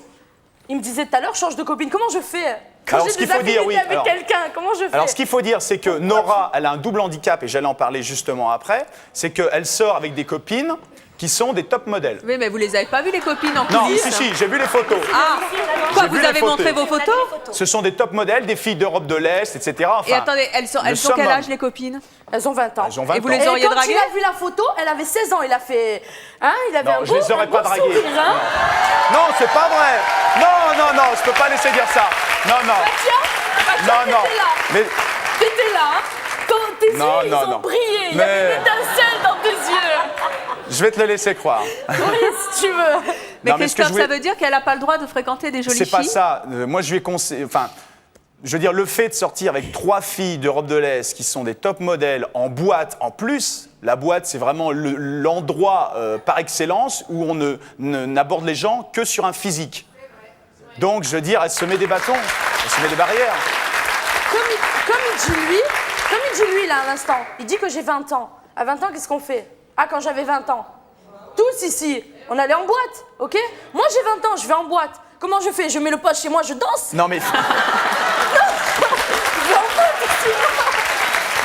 il me disait tout à l'heure, change de copine. Comment je fais? Quand j'ai des affinités avec quelqu'un, comment je fais? Alors, ce qu'il faut dire, c'est que Nora, elle a un double handicap, et j'allais en parler justement après, c'est qu'elle sort avec des copines qui sont des top modèles. Oui, mais vous les avez pas vues, les copines, en Non, coulisses? si, j'ai vu les photos. Ah, quoi, J'ai vous vu les avez photos. montré vos photos? Ce sont des top modèles, des filles d'Europe de l'Est, etc. Enfin, Et attendez, elles sont quel summum. âge, les copines? Elles ont 20 ans. Elles ont 20 Et vous ans. les Et auriez quand draguées? il a vu la photo, elle avait 16 ans. Il a fait. Il avait Non, un je beau, les aurais un pas beau draguées. sourire, hein. Non, c'est pas vrai. Non, je peux pas laisser dire ça. Non. Tiens, Non. Mais t'étais là. Quand tes yeux, ils ont brillé. Il y avait une étincelle dans tes yeux. je vais te le laisser croire. Oui, si tu veux. Mais Non, mais ce que Christophe, je voulais- ça veut dire qu'elle n'a pas le droit de fréquenter des jolies filles? C'est pas ça. Moi, je lui ai conseillé. Enfin, je veux dire, le fait de sortir avec 3 filles d'Europe de l'Est qui sont des top modèles en boîte, en plus, la boîte, c'est vraiment l'endroit par excellence où on n'aborde les gens que sur un physique. Donc, je veux dire, elle se met des bâtons, elle se met des barrières. Comme il dit lui, là, à l'instant, il dit que j'ai 20 ans. À 20 ans, qu'est-ce qu'on fait? Quand j'avais 20 ans. Tous ici, on allait en boîte, ok? Moi, j'ai 20 ans, je vais en boîte. Comment je fais? Je mets le poste chez moi, je danse? Non, mais. Je vais en boîte aussi.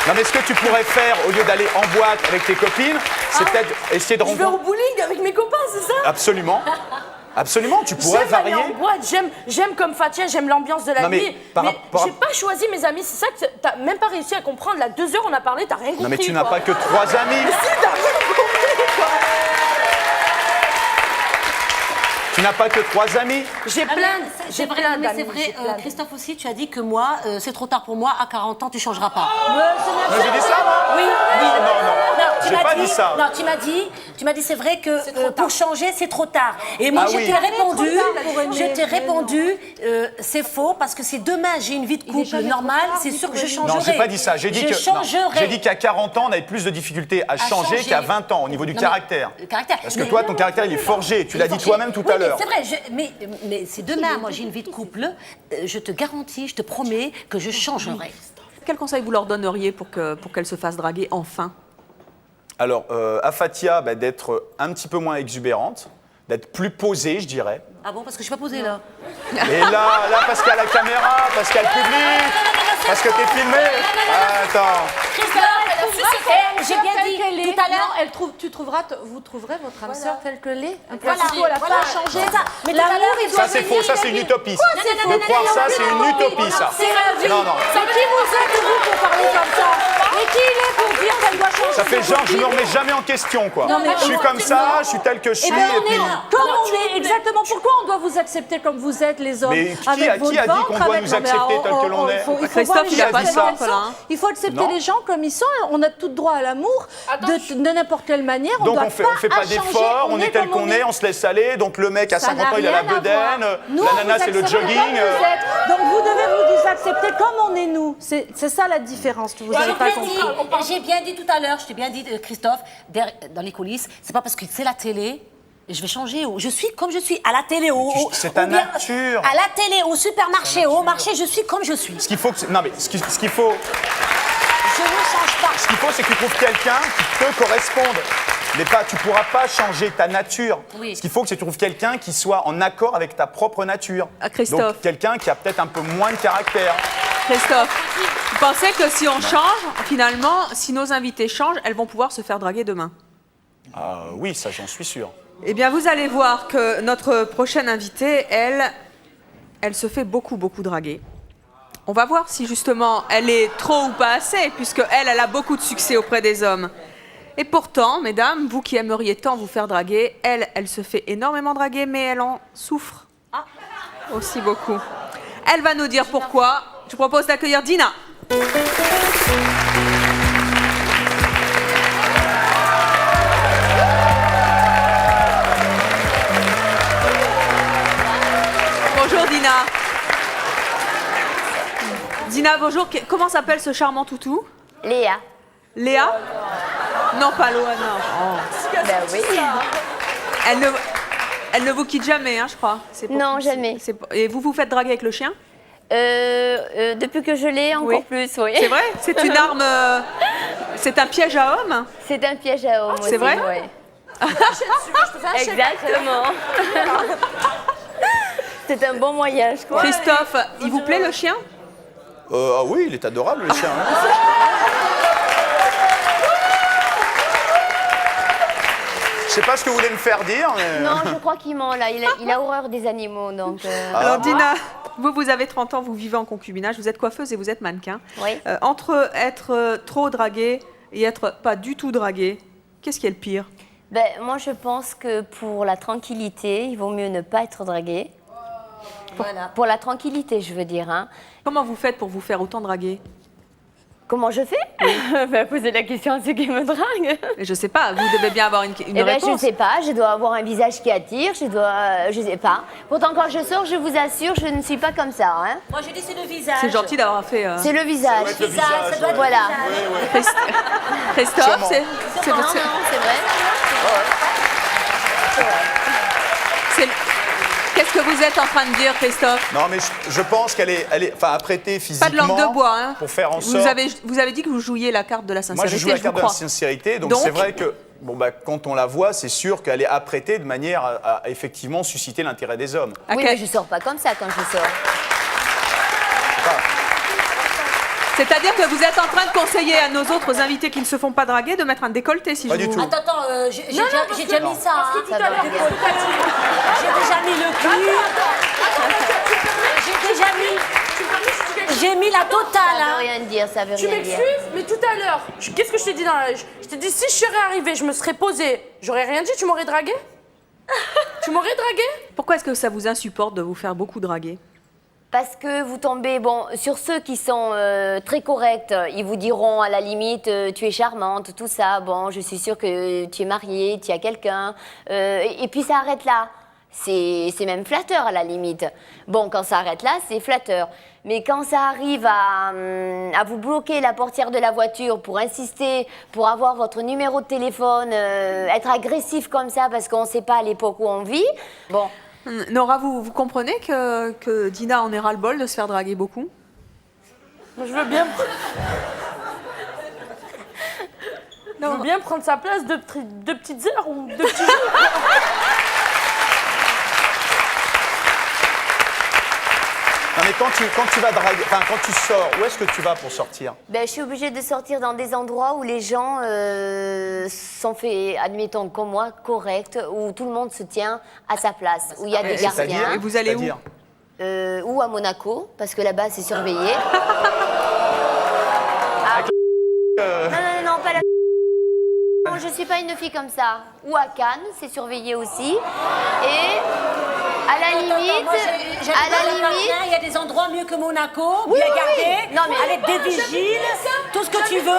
Non, mais ce que tu pourrais faire, au lieu d'aller en boîte avec tes copines, c'est peut-être essayer de Je vais au rencontrer. bowling avec mes copains, c'est ça? Absolument. Absolument, tu pourrais J'aime aller varier. en boîte, j'aime comme Fatia, j'aime l'ambiance de la Non, mais nuit. par Mais rapport à- j'ai pas choisi mes amis, c'est ça que t'as même pas réussi à comprendre. Là, 2 heures, on a parlé, t'as rien compris. Non, mais tu n'as quoi. pas que 3 amis. Mais si, t'as rien compris, quoi. Tu n'as pas que 3 amis. J'ai Ah, plein, mais j'ai vrai, plein mais d'amis. c'est vrai, j'ai plein Christophe aussi, tu as dit que moi, c'est trop tard pour moi, à 40 ans, tu changeras pas. Moi, j'ai dit ça, moi. Oui, Non, tu j'ai m'as pas dit ça. Non, tu m'as dit, c'est vrai que pour changer, c'est trop tard. Et moi, Ah je oui. t'ai répondu, Trop tard c'est faux, parce que si demain j'ai une vie de couple normale, c'est sûr que je changerai. Non, j'ai pas dit ça. J'ai dit Je que changerai. j'ai dit qu'à 40 ans, on avait plus de difficultés à changer changer. qu'à 20 ans au niveau du Non, mais- caractère. Le caractère. Parce que Mais- toi, ton caractère, il est forgé. Tu l'as dit Forgé. toi-même tout Oui, à mais l'heure. C'est vrai, mais si demain, moi, j'ai une vie de couple, je te garantis, je te promets que je changerai. Quel conseil vous leur donneriez pour qu'elle se fasse draguer enfin? Alors, à Fatia, d'être un petit peu moins exubérante, d'être plus posée, je dirais. Ah bon, parce que je suis pas posée là. Et là, parce qu'il y a la caméra, parce qu'il y a le public, parce que t'es filmé. Attends. J'ai bien dit tout à l'heure. Vous trouverez votre âme sœur telle qu'elle est. Un peu Voilà, elle a voilà, pas changé. c'est ça. Mais tout à L'amour, l'heure, il doit Ça, c'est venir, faux. Ça, il c'est une a- utopie. ça. c'est faux. De croire ça, c'est une utopie, ça. C'est la vie. Non, non. C'est qui vous êtes, vous, pour parler comme ça? Et qui il est pour dire qu'elle doit changer? Ça fait de genre, je me copine? remets jamais en question, quoi. Non, mais Je suis comme ça, je suis tel que je suis. Eh bien, et on est puis- comme on est, exactement. Pourquoi on doit vous accepter comme vous êtes, les hommes? Mais qui avec a dit votre qu'on ventre, doit avec- nous non, mais accepter tel que l'on est? il faut Christophe, voir les il a gens pas tels dit ça, qu'ils sont. Colin. Il faut accepter Non. les gens comme ils sont. On a tout droit à l'amour de n'importe quelle manière. Donc doit on fait pas à changer. d'efforts, on est tel comme qu'on est, on se laisse aller. Donc le mec à Ça 50 ans, n'a il a la rien à bedaine, voir. Nous, la on nana vous c'est le accepte jogging. comme vous êtes. Donc vous devez vous accepter comme on est nous. C'est ça la différence que vous n'avez pas compris. J'ai bien dit tout à l'heure, je t'ai bien dit, Christophe, dans les coulisses, c'est pas parce que c'est la télé. Et je vais changer. Je suis comme je suis. À la télé, c'est ta nature. À la télé, au supermarché, au marché, je suis comme je suis. Ce qu'il faut, non mais ce qu'il faut, Je ne change pas. ce qu'il faut, c'est que tu trouves quelqu'un qui te corresponde. Mais pas, tu pourras pas changer ta nature. Oui. Ce qu'il faut, c'est que tu trouves quelqu'un qui soit en accord avec ta propre nature. Ah, Christophe. Donc quelqu'un qui a peut-être un peu moins de caractère. Christophe, vous pensez que si on change, finalement, si nos invités changent, elles vont pouvoir se faire draguer demain? Ah oui, ça j'en suis sûr. Eh bien, vous allez voir que notre prochaine invitée, elle se fait beaucoup draguer. On va voir si justement elle est trop ou pas assez, puisque elle a beaucoup de succès auprès des hommes. Et pourtant, mesdames, vous qui aimeriez tant vous faire draguer, elle se fait énormément draguer, mais elle en souffre aussi beaucoup. Elle va nous dire pourquoi. Je vous propose d'accueillir Dina. Bonjour Dina. Dina, bonjour. Comment s'appelle ce charmant toutou? Léa. Léa? Non, pas Loana. Oh. Bah oui. Elle ne vous quitte jamais, hein, je crois. Non, jamais. Et vous vous faites draguer avec le chien? Depuis que je l'ai, encore plus, oui. C'est vrai? C'est une arme... c'est un piège à homme? C'est un piège à homme aussi. C'est vrai? Ouais. Exactement. C'est un bon moyen, je crois. Christophe, il vous plaît le chien? Ah oui, il est adorable le chien. Hein. Je sais pas ce que vous voulez me faire dire, mais... Non, je crois qu'il ment là. Il a horreur des animaux, donc... Alors Dina, vous avez 30 ans, vous vivez en concubinage, vous êtes coiffeuse et vous êtes mannequin. Oui. Entre être trop draguée et être pas du tout draguée, qu'est-ce qui est le pire? Ben, moi, je pense que pour la tranquillité, il vaut mieux ne pas être dragué. Voilà. Pour la tranquillité, je veux dire. Hein. Comment vous faites pour vous faire autant draguer? Comment je fais? Ben, posez la question à ceux qui me draguent. Je sais pas, vous devez bien avoir une Eh ben, réponse. je sais pas, je dois avoir un visage qui attire, je sais pas. Pourtant, quand je sors, je vous assure, je ne suis pas comme ça. Hein. Moi, je dis c'est le visage. C'est gentil d'avoir fait... C'est le visage. Ça doit être Voilà. le visage. Christophe, Non, c'est vrai. Qu'est-ce que vous êtes en train de dire, Christophe? Non, mais je pense qu'elle est apprêtée physiquement. Pas de langue de bois, hein. Pour faire en sorte. Vous avez dit que vous jouiez la carte de la sincérité. Moi, je joue la carte de la crois. sincérité, donc c'est vrai que quand on la voit, c'est sûr qu'elle est apprêtée de manière à effectivement susciter l'intérêt des hommes. Oui, mais je sors pas comme ça quand je sors. C'est-à-dire que vous êtes en train de conseiller à nos autres invités qui ne se font pas draguer de mettre un décolleté, si Pas je du vous... tout. Attends, j'ai déjà mis ça. Hein. Ça va bien. J'ai déjà mis le cul. J'ai déjà mis. J'ai mis la Ça totale. veut Hein. rien dire, ça veut Tu rien dire. m'excuses, mais tout à l'heure, qu'est-ce que je t'ai dit dans la... Je t'ai dit, si je serais arrivée, je me serais posée, j'aurais rien dit, tu m'aurais dragué? Tu m'aurais dragué? Pourquoi est-ce que ça vous insupporte de vous faire beaucoup draguer? Parce que vous tombez, sur ceux qui sont très corrects, ils vous diront à la limite, tu es charmante, tout ça, je suis sûre que tu es mariée, tu as quelqu'un, et puis ça arrête là. C'est même flatteur à la limite. Bon, quand ça arrête là, c'est flatteur. Mais quand ça arrive à vous bloquer la portière de la voiture pour insister, pour avoir votre numéro de téléphone, être agressif comme ça parce qu'on ne sait pas à l'époque où on vit, bon... Nora, vous comprenez que Dina en ait ras-le-bol de se faire draguer beaucoup? Je veux bien... Je veux bien prendre sa place de petites heures ou de petits jours. Non, mais quand tu vas draguer, quand tu sors, où est-ce que tu vas pour sortir? Ben, je suis obligée de sortir dans des endroits où les gens sont faits, admettons comme moi, corrects, où tout le monde se tient à sa place, où il y a des gardiens. Et vous allez où? Ou à Monaco, parce que là-bas c'est surveillé. Non, pas la... Non, je suis pas une fille comme ça. Ou à Cannes, c'est surveillé aussi. Et à la limite, il y a des endroits mieux que Monaco, bien gardés, Non, mais... avec des vigiles, tout ce que tu veux.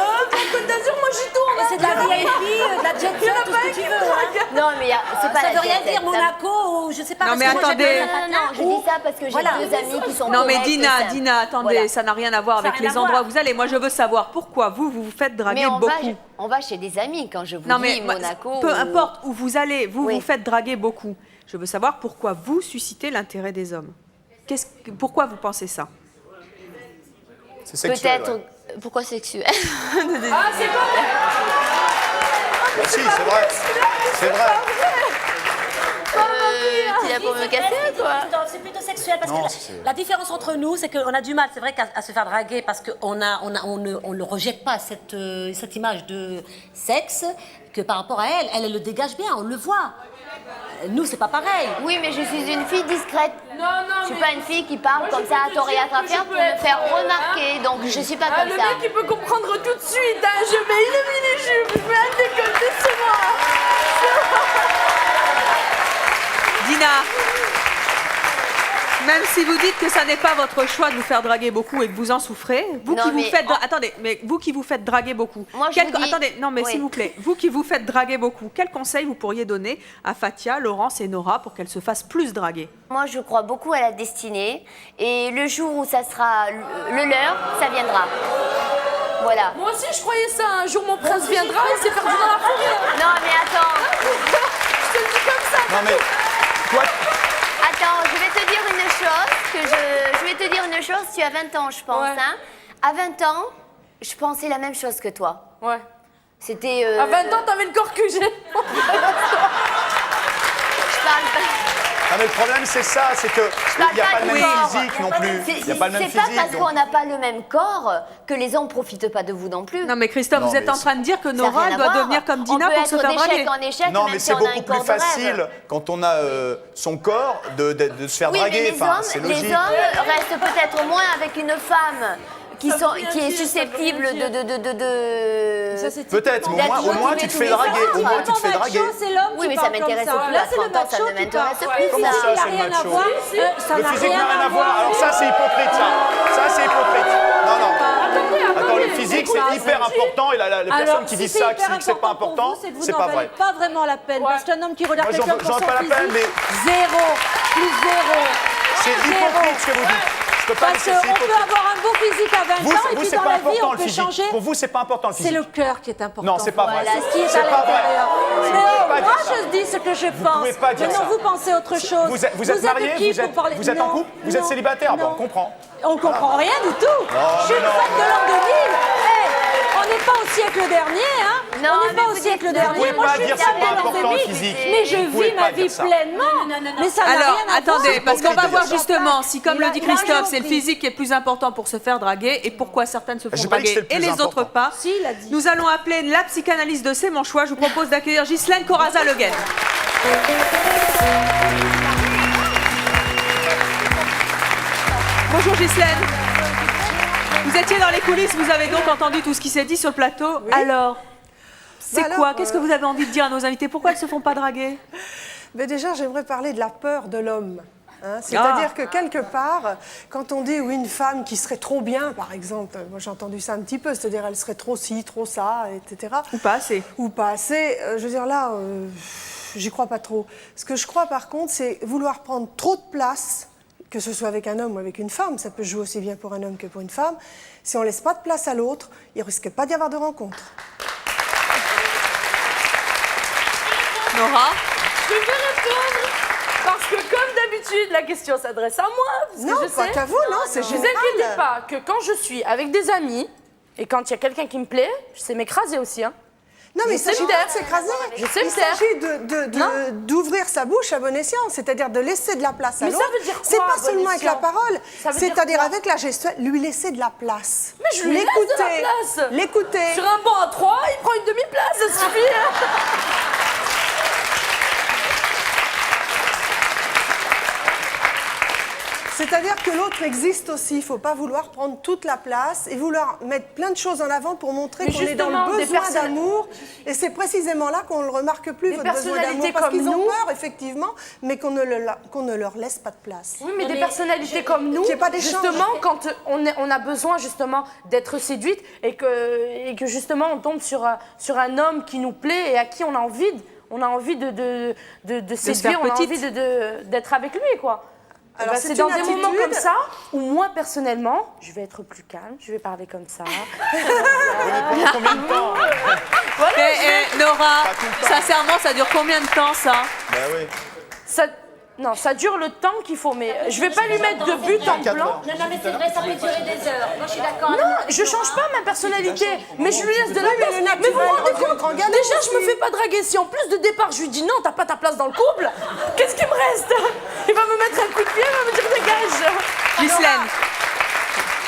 Côte d'Azur, moi j'y tourne. C'est de la VIP, de la jet set, tout ce que tu veux. Hein. Non, mais c'est pas Ça la veut rien jet set, dire ça- Monaco ou je sais pas. Non, parce mais que moi, attendez. j'aime bien Non, je dis ça parce que j'ai Voilà. deux amis qui sont Non mais corrects, ça. Dina, attendez, Voilà. ça n'a rien à voir Ça avec n'a rien les à endroits voir. où vous allez. Moi, je veux savoir pourquoi vous vous faites draguer Mais beaucoup. on va chez des amis quand je vous Non dis mais Monaco. peu ou- importe où vous allez, vous Oui. vous faites draguer beaucoup. Je veux savoir pourquoi vous suscitez l'intérêt des hommes. Pourquoi vous pensez ça? C'est sexuel. Peut-être. Ouais. Pourquoi sexuel? Ah, c'est pas vrai. Ah, si, c'est vrai. C'est vrai. Tu l'as pour me casser, quoi? C'est plutôt sexuel parce Non, que c'est- la différence entre nous, c'est qu'on a du mal, c'est vrai, à se faire draguer parce qu'on ne rejette pas cette image de sexe que par rapport à elle, elle le dégage bien, on le voit. Nous, c'est pas pareil. Oui, mais je suis une fille discrète. Non, Je suis pas une fille qui parle comme ça à tort et à travers pour me faire remarquer. Donc je suis pas comme le ça. mec, il peut comprendre tout de suite. Hein. Je mets une mini-jupe, je mets un décolleté, c'est moi. Dina, même si vous dites que ça n'est pas votre choix de vous faire draguer beaucoup et que vous en souffrez, vous Non, qui vous mais faites... Attendez, mais vous qui vous faites draguer beaucoup... Moi, je vous dis- Attendez, non mais Oui. s'il vous plaît, vous qui vous faites draguer beaucoup, quel conseil vous pourriez donner à Fatia, Laurence et Nora pour qu'elles se fassent plus draguer? Moi, je crois beaucoup à la destinée. Et le jour où ça sera le leur, ça viendra. Voilà. Moi aussi, je croyais ça. Un jour, mon prince viendra, il s'est perdu dans la forêt. Non, mais attends. Je te le dis comme ça. Non mais, toi, Attends, je vais te dire une chose. Je vais te dire une chose. Tu as 20 ans, je pense. Ouais. Hein. À 20 ans, je pensais la même chose que toi. Ouais. C'était. À 20 ans, t'avais le corps que j'ai. Je parle pas. non mais le problème c'est ça, c'est que il n'y a pas le même corps. physique non plus. Il n'y a pas le même C'est pas physique. parce donc- qu'on n'a pas le même corps que les hommes profitent pas de vous non plus. Non mais Christophe, Non, vous êtes mais en train de dire que Ça a Nora rien elle à doit voir. devenir comme Dina on peut pour se être faire d'échec draguer. en échec, Non, même mais si c'est on a beaucoup un plus corps de rêve. facile quand on a son corps de se faire Oui, mais draguer. les Enfin, c'est hommes logique. restent peut-être moins avec une femme qui est susceptible de... Ça, c'est Peut-être, mais au moins tu te fais draguer. Au moins tu te fais draguer. C'est l'homme Oui, qui mais ça parle comme m'intéresse ça. plus. Là, À c'est le 30 ans, ça macho ne qui m'intéresse parle. plus. Comment Le ça, physique, c'est il le n'a rien à macho voir. Ça Le n'a physique n'a rien à voir. voir. Alors ça c'est hypocrite ça. Ça c'est hypocrite. Non, non. Attends, le physique c'est hyper important et la personne qui dit ça, qui dit que c'est pas important, c'est pas vrai. Pas vraiment la peine. Parce qu'un homme qui regarde Moi, quelqu'un pour j'en son pas la peine, physique, mais zéro, plus zéro. c'est hypocrite ce que vous dites. Je peux pas Parce laisser, c'est qu'on peut hypocrite. avoir un beau physique à 20 Vous, ans et puis c'est dans pas la vie, important on le peut physique. changer. Pour vous, c'est pas important le C'est physique. le cœur qui est important. Non, c'est pas vrai. Voilà, ce qui est C'est à pas vrai. l'intérieur. Vous Mais pouvez pas moi, dire ça. je dis ce que je pense. pouvez pas dire Mais non, ça. vous pensez autre chose. Vous êtes marié, qui vous pour parler êtes en Non, couple, vous êtes non, célibataire, bon, non. on comprend. On comprend rien du tout. Je suis une mais non. femme de l'an 2000. Hey, on n'est pas au siècle dernier, hein. Non, On n'est mais pas au vous siècle dites- dernier. Vous pouvez Moi, pas je suis dire une c'est femme pas de l'an important le 2000. physique. Mais je Vous pouvez vis pas ma dire vie ça. pleinement. Mais ça n'a Alors, rien à voir. attendez, parce qu'on va voir justement si, comme Il le a dit largement Christophe, c'est le pris. physique qui est plus important pour se faire draguer et pourquoi certaines se font J'ai pas dit que draguer c'était et le les plus autres important. pas. Si, il a dit. Nous allons appeler la psychanalyse de C'est mon choix. Je vous propose d'accueillir Ghislaine Coraza-Le Guen. Bonjour Ghislaine. Vous étiez dans les coulisses, vous avez donc entendu tout ce qui s'est dit sur le plateau. Alors, c'est Bah quoi alors, Qu'est-ce que vous avez envie de dire à nos invités Pourquoi elles ne se font pas draguer Mais déjà, j'aimerais parler de la peur de l'homme. Hein. C'est-à-dire que quelque part, quand on dit oui, une femme qui serait trop bien, par exemple, moi j'ai entendu ça un petit peu, c'est-à-dire elle serait trop ci, trop ça, etc. Ou pas assez. Ou pas assez. Je veux dire là, j'y crois pas trop. Ce que je crois par contre, c'est vouloir prendre trop de place, que ce soit avec un homme ou avec une femme, ça peut jouer aussi bien pour un homme que pour une femme. Si on laisse pas de place à l'autre, il risque pas d'y avoir de rencontre. Nora Je vais répondre parce que comme d'habitude, la question s'adresse à moi. Parce Non, que je pas sais. qu'à vous, non, c'est Vous général. inquiétez pas que quand je suis avec des amis et quand il y a quelqu'un qui me plaît, je sais m'écraser aussi. Hein. Non, mais il Je sais s'agit me pas taire. de s'écraser. Je sais me Il taire. s'agit d'ouvrir sa bouche à bon escient, c'est-à-dire de laisser de la place à Mais ça l'autre. veut dire C'est quoi, pas bon seulement avec la escient parole, Ça veut dire c'est-à-dire quoi avec la gestuelle, lui laisser de la place. Mais je lui laisse de la place. L'écouter. Sur un banc à 3, il prend une demi-place, ça suffit. Hein. C'est-à-dire que l'autre existe aussi. Il ne faut pas vouloir prendre toute la place et vouloir mettre plein de choses en avant pour montrer Mais qu'on est dans justement, le des besoin personnes- d'amour. Et c'est précisément là qu'on ne le remarque plus, Des votre besoin d'amour. personnalités Parce comme qu'ils ont nous- peur, effectivement, mais qu'on ne leur laisse pas de place. Oui, mais des personnalités comme nous, Qu'il y ait pas d'échange. justement, quand on a besoin justement d'être séduite et que justement on tombe sur un homme qui nous plaît et à qui on a envie de séduire, on a petite. envie d'être avec lui, quoi. Alors, C'est c'est dans une des moments attitude. comme ça où moi, personnellement, je vais être plus calme, je vais parler comme ça. Pendant combien de temps Nora, sincèrement, ça dure combien de temps ça Bah oui. Non, ça dure le temps qu'il faut, mais je vais pas lui mettre de but en blanc. Non, mais c'est vrai, ça peut durer des heures. Moi, je suis d'accord. Non, je change pas ma personnalité, mais je lui laisse de la Oui, mais place. le naturel Mais vous vous rendez revient au compte grand galop Déjà, je me aussi. fais pas draguer. Si en plus de départ, je lui dis non, t'as pas ta place dans le couple, qu'est-ce qui me reste? Il va me mettre un coup de pied, il va me dire dégage. Ghislaine,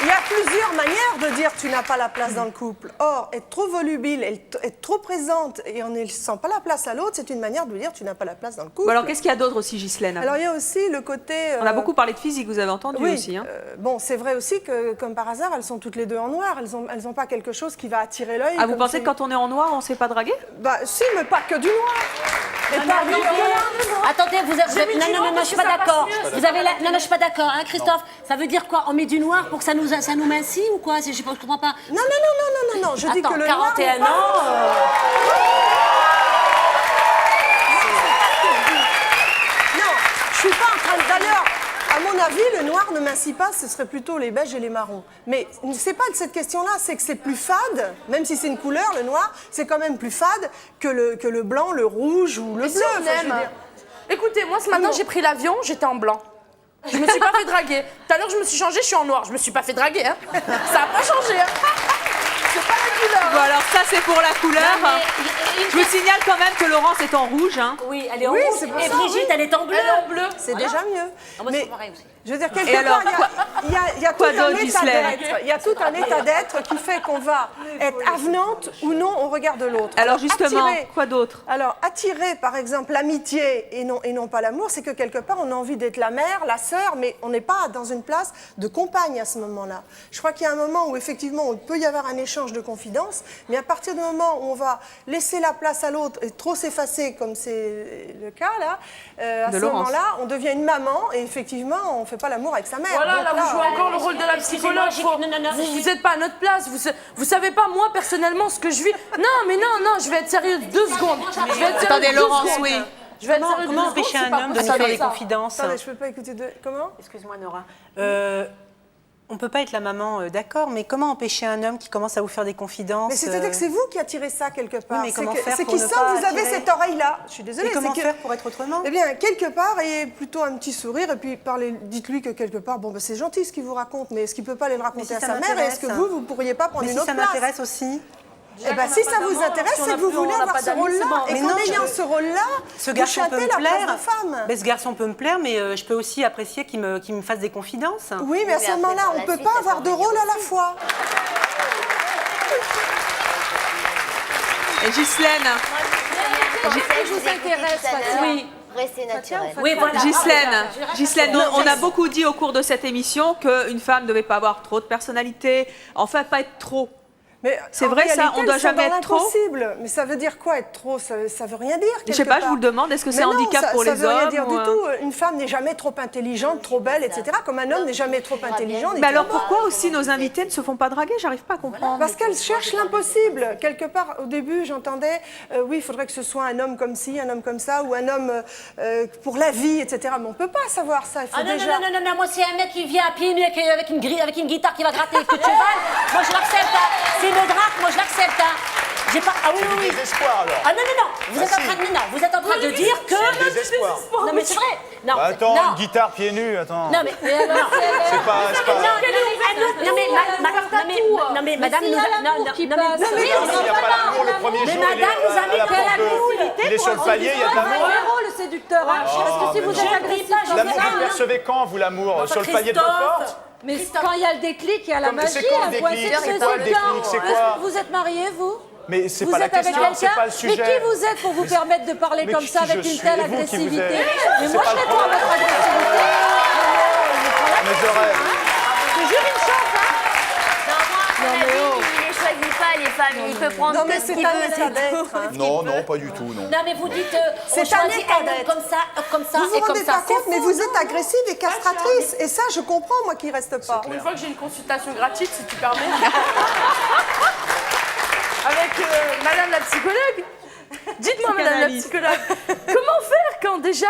Il y a plusieurs manières de dire tu n'as pas la place dans le couple. Or, être trop volubile, être trop présente et on ne sent pas la place à l'autre, c'est une manière de dire tu n'as pas la place dans le couple. bon, alors qu'est-ce qu'il y a d'autre aussi, Ghislaine Alors, il y a aussi le côté... On a beaucoup parlé de physique, vous avez entendu oui, aussi. Hein. bon, c'est vrai aussi que, comme par hasard, elles sont toutes les deux en noir. Elles n'ont pas quelque chose qui va attirer l'œil. Ah, vous comme pensez c'est- que quand on est en noir, on ne sait pas draguer Bah, si, mais pas que du noir. Et pas du Attendez, vous êtes... mis du noir Non, je parce suis que pas ça passe d'accord. mieux, Vous avez la... Non, je suis pas d'accord, hein, Christophe. Ça veut dire quoi? On met du noir pour que ça nous mincit ou quoi? Je comprends pas. Non, je dis Attends, que le noir... 41 n'est pas- ans. Non, je suis pas en train de... D'ailleurs, à mon mon avis, le noir ne m'incie pas, ce serait plutôt les beiges et les marrons. Mais c'est pas de cette question-là, c'est que c'est plus fade, même si c'est une couleur, le noir, c'est quand même plus fade que le blanc, le rouge ou le bleu. Si on enfin, je veux aime. dire. Écoutez, moi ce matin j'ai pris l'avion, j'étais en blanc. Je me suis pas fait draguer. Tout à l'heure je me suis changée, je suis en noir. Je me suis pas fait draguer. Hein. Ça a pas changé. Hein. C'est pas la couleur. Bon, alors ça c'est pour la couleur. Je vous signale quand même que Laurence est en rouge. Hein. Oui, elle est en Oui, rouge. c'est pour Et ça, Brigitte, oui. elle est en bleu. Elle est en bleu. C'est déjà mieux. Moi, Mais c'est pareil aussi. je veux dire, quelque Et alors, part, il y a tout quoi un d'autre, état Ghislaine d'être. Il y a tout un état d'être qui fait qu'on va être avenante ou non au regard de l'autre. Alors justement, attirer- quoi d'autre? Alors, attirer, par exemple, l'amitié et non pas l'amour, c'est que quelque part, on a envie d'être la mère, la sœur, mais on n'est pas dans une place de compagne à ce moment-là. Je crois qu'il y a un moment où, effectivement, il peut y avoir un échange de confidences, mais à partir du moment où on va laisser la place à l'autre et trop s'effacer, comme c'est le cas là, à De ce Laurence. moment-là, on devient une maman et effectivement, on ne fait pas l'amour avec sa mère. Voilà, Donc là vous jouez encore le rôle de la psychologue. Vous n'êtes pas à notre place. Vous savez pas, moi, personnellement, ce que je vis. Non, mais non, je vais être sérieuse 2 secondes. Je vais être sérieuse Attendez, 2 Laurence, secondes. oui. Je vais être sérieuse Comment 2 secondes, empêcher c'est un pas homme de nous possible. faire des confidences? Attendez, je peux pas écouter deux. Comment? Excuse-moi Nora. On peut pas être la maman, d'accord, mais comment empêcher un homme qui commence à vous faire des confidences? Mais c'est-à-dire que c'est vous qui attirez ça quelque part. mais comment C'est que- faire c'est pour qu'il ne sent pas que vous avez attirer cette oreille-là. Je suis désolée. Et comment c'est que- faire pour être autrement? Eh bien, quelque part, ayez plutôt un petit sourire et puis dites-lui que quelque part, bon, ben, c'est gentil ce qu'il vous raconte, mais est-ce qu'il ne peut pas aller le raconter si à ça sa mère? Et m'intéresse, est-ce que vous ne pourriez pas prendre Mais une si autre ça place? m'intéresse aussi. Eh ben, si ça vous intéresse, c'est que vous voulez avoir ce rôle-là. Et Mais qu'en non, ayant ce rôle-là, Ce vous garçon peut chantez me la place plaire. de femme. Mais ce garçon peut me plaire, mais je peux aussi apprécier qu'il me fasse des confidences. Oui, mais à ce moment-là, on ne peut pas avoir 2 rôles à la fois. Et Ghislaine, Je vous intéresse, Oui. Restez naturel. Oui, voilà. Ghislaine, on a beaucoup dit au cours de cette émission qu'une femme ne devait pas avoir trop de personnalité, enfin pas être trop. Mais C'est en vrai, ça, réalité, on doit elles sont jamais dans être trop. l'impossible. Mais ça veut dire quoi être trop? Ça veut rien dire. Je sais quelque pas, je part. vous le demande, est-ce que c'est Mais un non, handicap pour les Ça veut rien hommes dire ou, du tout. Une femme n'est jamais trop intelligente, trop belle, etc. Comme un homme n'est jamais trop intelligent. ni Mais alors trop beau. pourquoi aussi nos invités ne se font pas draguer? J'arrive pas à comprendre. Parce qu'elles cherchent l'impossible. Quelque part, au début, j'entendais, oui, il faudrait que ce soit un homme comme ci, un homme comme ça, ou un homme pour la vie, etc. Mais on ne peut pas savoir ça. Il faut Ah non, déjà... non, moi c'est un mec qui vient à pieds nus avec une guitare qui va gratter que tu cheval, moi je l'accepte, hein. C'est une drague, moi je l'accepte, hein. J'ai pas... Ah oui, C'est oui, du oui. désespoir alors. Ah non, vous êtes en train de... Non, vous êtes en train de dire que... C'est du désespoir. Non mais c'est vrai. Non, Bah, attends, non. une guitare pieds nus, attends. Non mais... C'est pas. Non mais madame nous a... Non mais... S'il n'y a pas l'amour le premier Mais jour, madame il est nous a à mis la que la porte cool. il est sur le palier, il y a de l'amour. le séducteur. Hein. Oh, Parce que si mais vous non. êtes agressif, L'amour, vous le percevez quand, vous, l'amour? Sur le palier de votre porte? mais quand il y a le déclic, il y a la Comme- magie. c'est quand le un point déclic? de C'est quoi le séduction. déclic? C'est quoi? Vous êtes marié, vous? Mais c'est Vous pas la êtes avec question, c'est quelqu'un? pas le Mais sujet. qui vous êtes pour vous permettre de parler Mais comme qui ça je avec une suis? telle Et vous, qui vous agressivité? êtes? Mais C'est moi, pas je le réponds à votre problème. agressivité. Mais je rêve. Je te jure une chance, hein. Non, mais il ne choisit pas les femmes, il peut prendre Non, que mais ce c'est qu'il un veut. état c'est d'être. tout. hein. Non, pas du tout, non. Non mais vous dites... C'est on un choisit état un homme d'être. comme ça Vous vous et comme rendez ça. pas C'est compte, mais faux. vous êtes agressive et castratrice. Et ça, je comprends, moi, qui reste pas. Pour une fois que j'ai une consultation gratuite, si tu permets. Avec madame la psychologue. Dites-moi, madame la Psychanalyse. psychologue, comment faire quand déjà...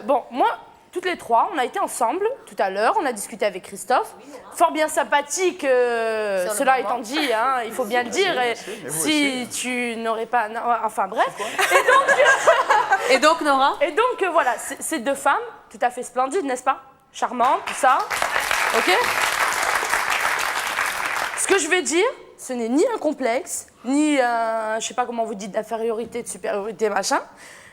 bon, moi, toutes les trois, on a été ensemble tout à l'heure, on a discuté avec Christophe, fort bien sympathique, cela étant dit, hein, il faut bien le dire, et si tu n'aurais pas... non, enfin bref. Et donc Nora? Et donc voilà, c'est 2 femmes tout à fait splendides, n'est-ce pas? Charmantes, tout ça. Ok? Ce que je vais dire, ce n'est ni un complexe, ni un, je sais pas comment vous dites, d'infériorité, de supériorité, machin.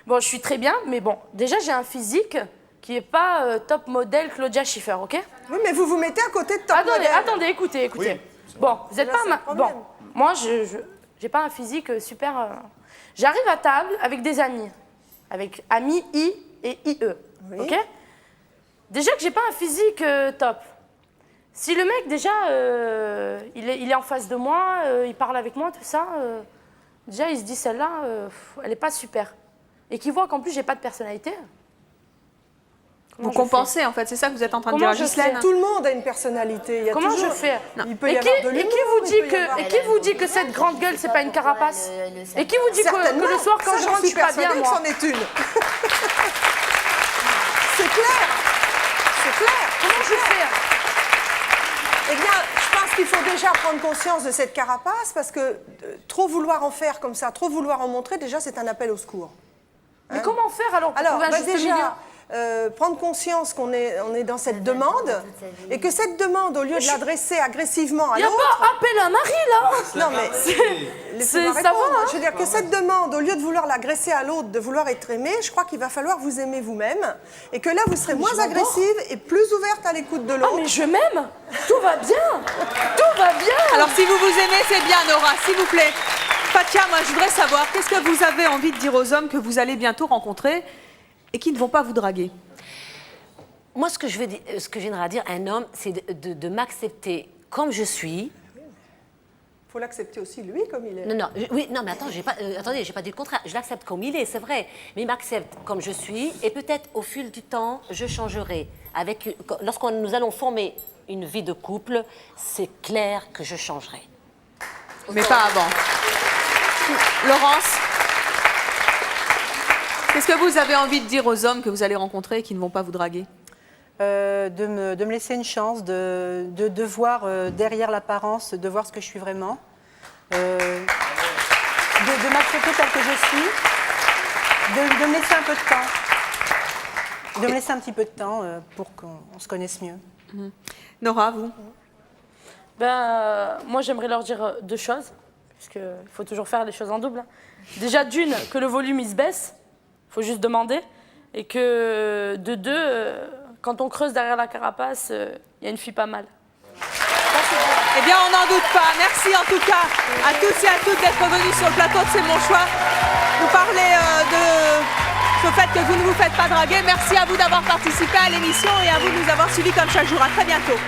Bon, je suis très bien, mais bon, déjà j'ai un physique qui est pas top modèle Claudia Schiffer, ok? Oui, mais vous vous mettez à côté de top modèle. Attendez, écoutez. Bon, vous êtes Là, pas... c'est le problème. moi, j'ai pas un physique super... J'arrive à table avec des amis, avec amis I et IE, ok? Déjà que j'ai pas un physique top. Si le mec, déjà, il est en face de moi, il parle avec moi, tout ça, déjà, il se dit, celle-là, elle est pas super. Et qu'il voit qu'en plus, j'ai pas de personnalité. Vous compensez en fait, c'est ça que vous êtes en train de Comment dire, je Ghislaine? Tout le monde a une personnalité. Il y a Comment toujours... je fais? Il peut y Et avoir de qui l'humour, vous dit il peut y avoir- et qui vous dit que cette grande gueule, c'est pas une carapace? Et qui vous dit que le soir, quand Ça, je j'en rentre, je suis suis pas bien, persuadée que moi? c'en est une. C'est clair. c'est clair. Comment je fais? Eh bien, je pense qu'il faut déjà prendre conscience de cette carapace parce que trop vouloir en faire comme ça, trop vouloir en montrer, déjà, c'est un appel au secours. Mais comment faire alors pour trouver un juste milieu? Prendre conscience qu'on est dans cette demande et que cette demande, au lieu de l'adresser agressivement à Il n'y a l'autre... pas appel à un mari, là. Non, mais laissez-moi ça va, répondre. hein. Je veux dire que cette demande, au lieu de vouloir l'agresser à l'autre, de vouloir être aimé, je crois qu'il va falloir vous aimer vous-même et que là, vous serez moins agressive et plus ouverte à l'écoute de l'autre. Ah, mais je m'aime. Tout va bien. Tout va bien. Alors, si vous vous aimez, c'est bien, Nora, s'il vous plaît. Fatia, moi, je voudrais savoir, qu'est-ce que vous avez envie de dire aux hommes que vous allez bientôt rencontrer et qui ne vont pas vous draguer? Moi, ce que je viendrai à dire à un homme, c'est de m'accepter comme je suis. Il faut l'accepter aussi, lui, comme il est. Non, mais attends, j'ai pas dit le contraire. Je l'accepte comme il est, c'est vrai. Mais il m'accepte comme je suis. Et peut-être, au fil du temps, je changerai. Lorsque nous allons former une vie de couple, c'est clair que je changerai. Mais pas avant. Laurence, qu'est-ce que vous avez envie de dire aux hommes que vous allez rencontrer et qui ne vont pas vous draguer? De me laisser une chance, de voir derrière l'apparence, de voir ce que je suis vraiment, de m'accepter tel que je suis, de me laisser un peu de temps, de me laisser un petit peu de temps pour qu'on se connaisse mieux. Nora, vous? Moi, j'aimerais leur dire deux choses, puisqu'il faut toujours faire les choses en double. Déjà, d'une, que le volume, il se baisse, il faut juste demander, et que de deux... quand on creuse derrière la carapace, il y a une fille pas mal. Eh bien, on n'en doute pas. Merci en tout cas à tous et à toutes d'être venus sur le plateau de C'est mon choix. Vous parlez de ce fait que vous ne vous faites pas draguer. Merci à vous d'avoir participé à l'émission et à vous de nous avoir suivis comme chaque jour. À très bientôt.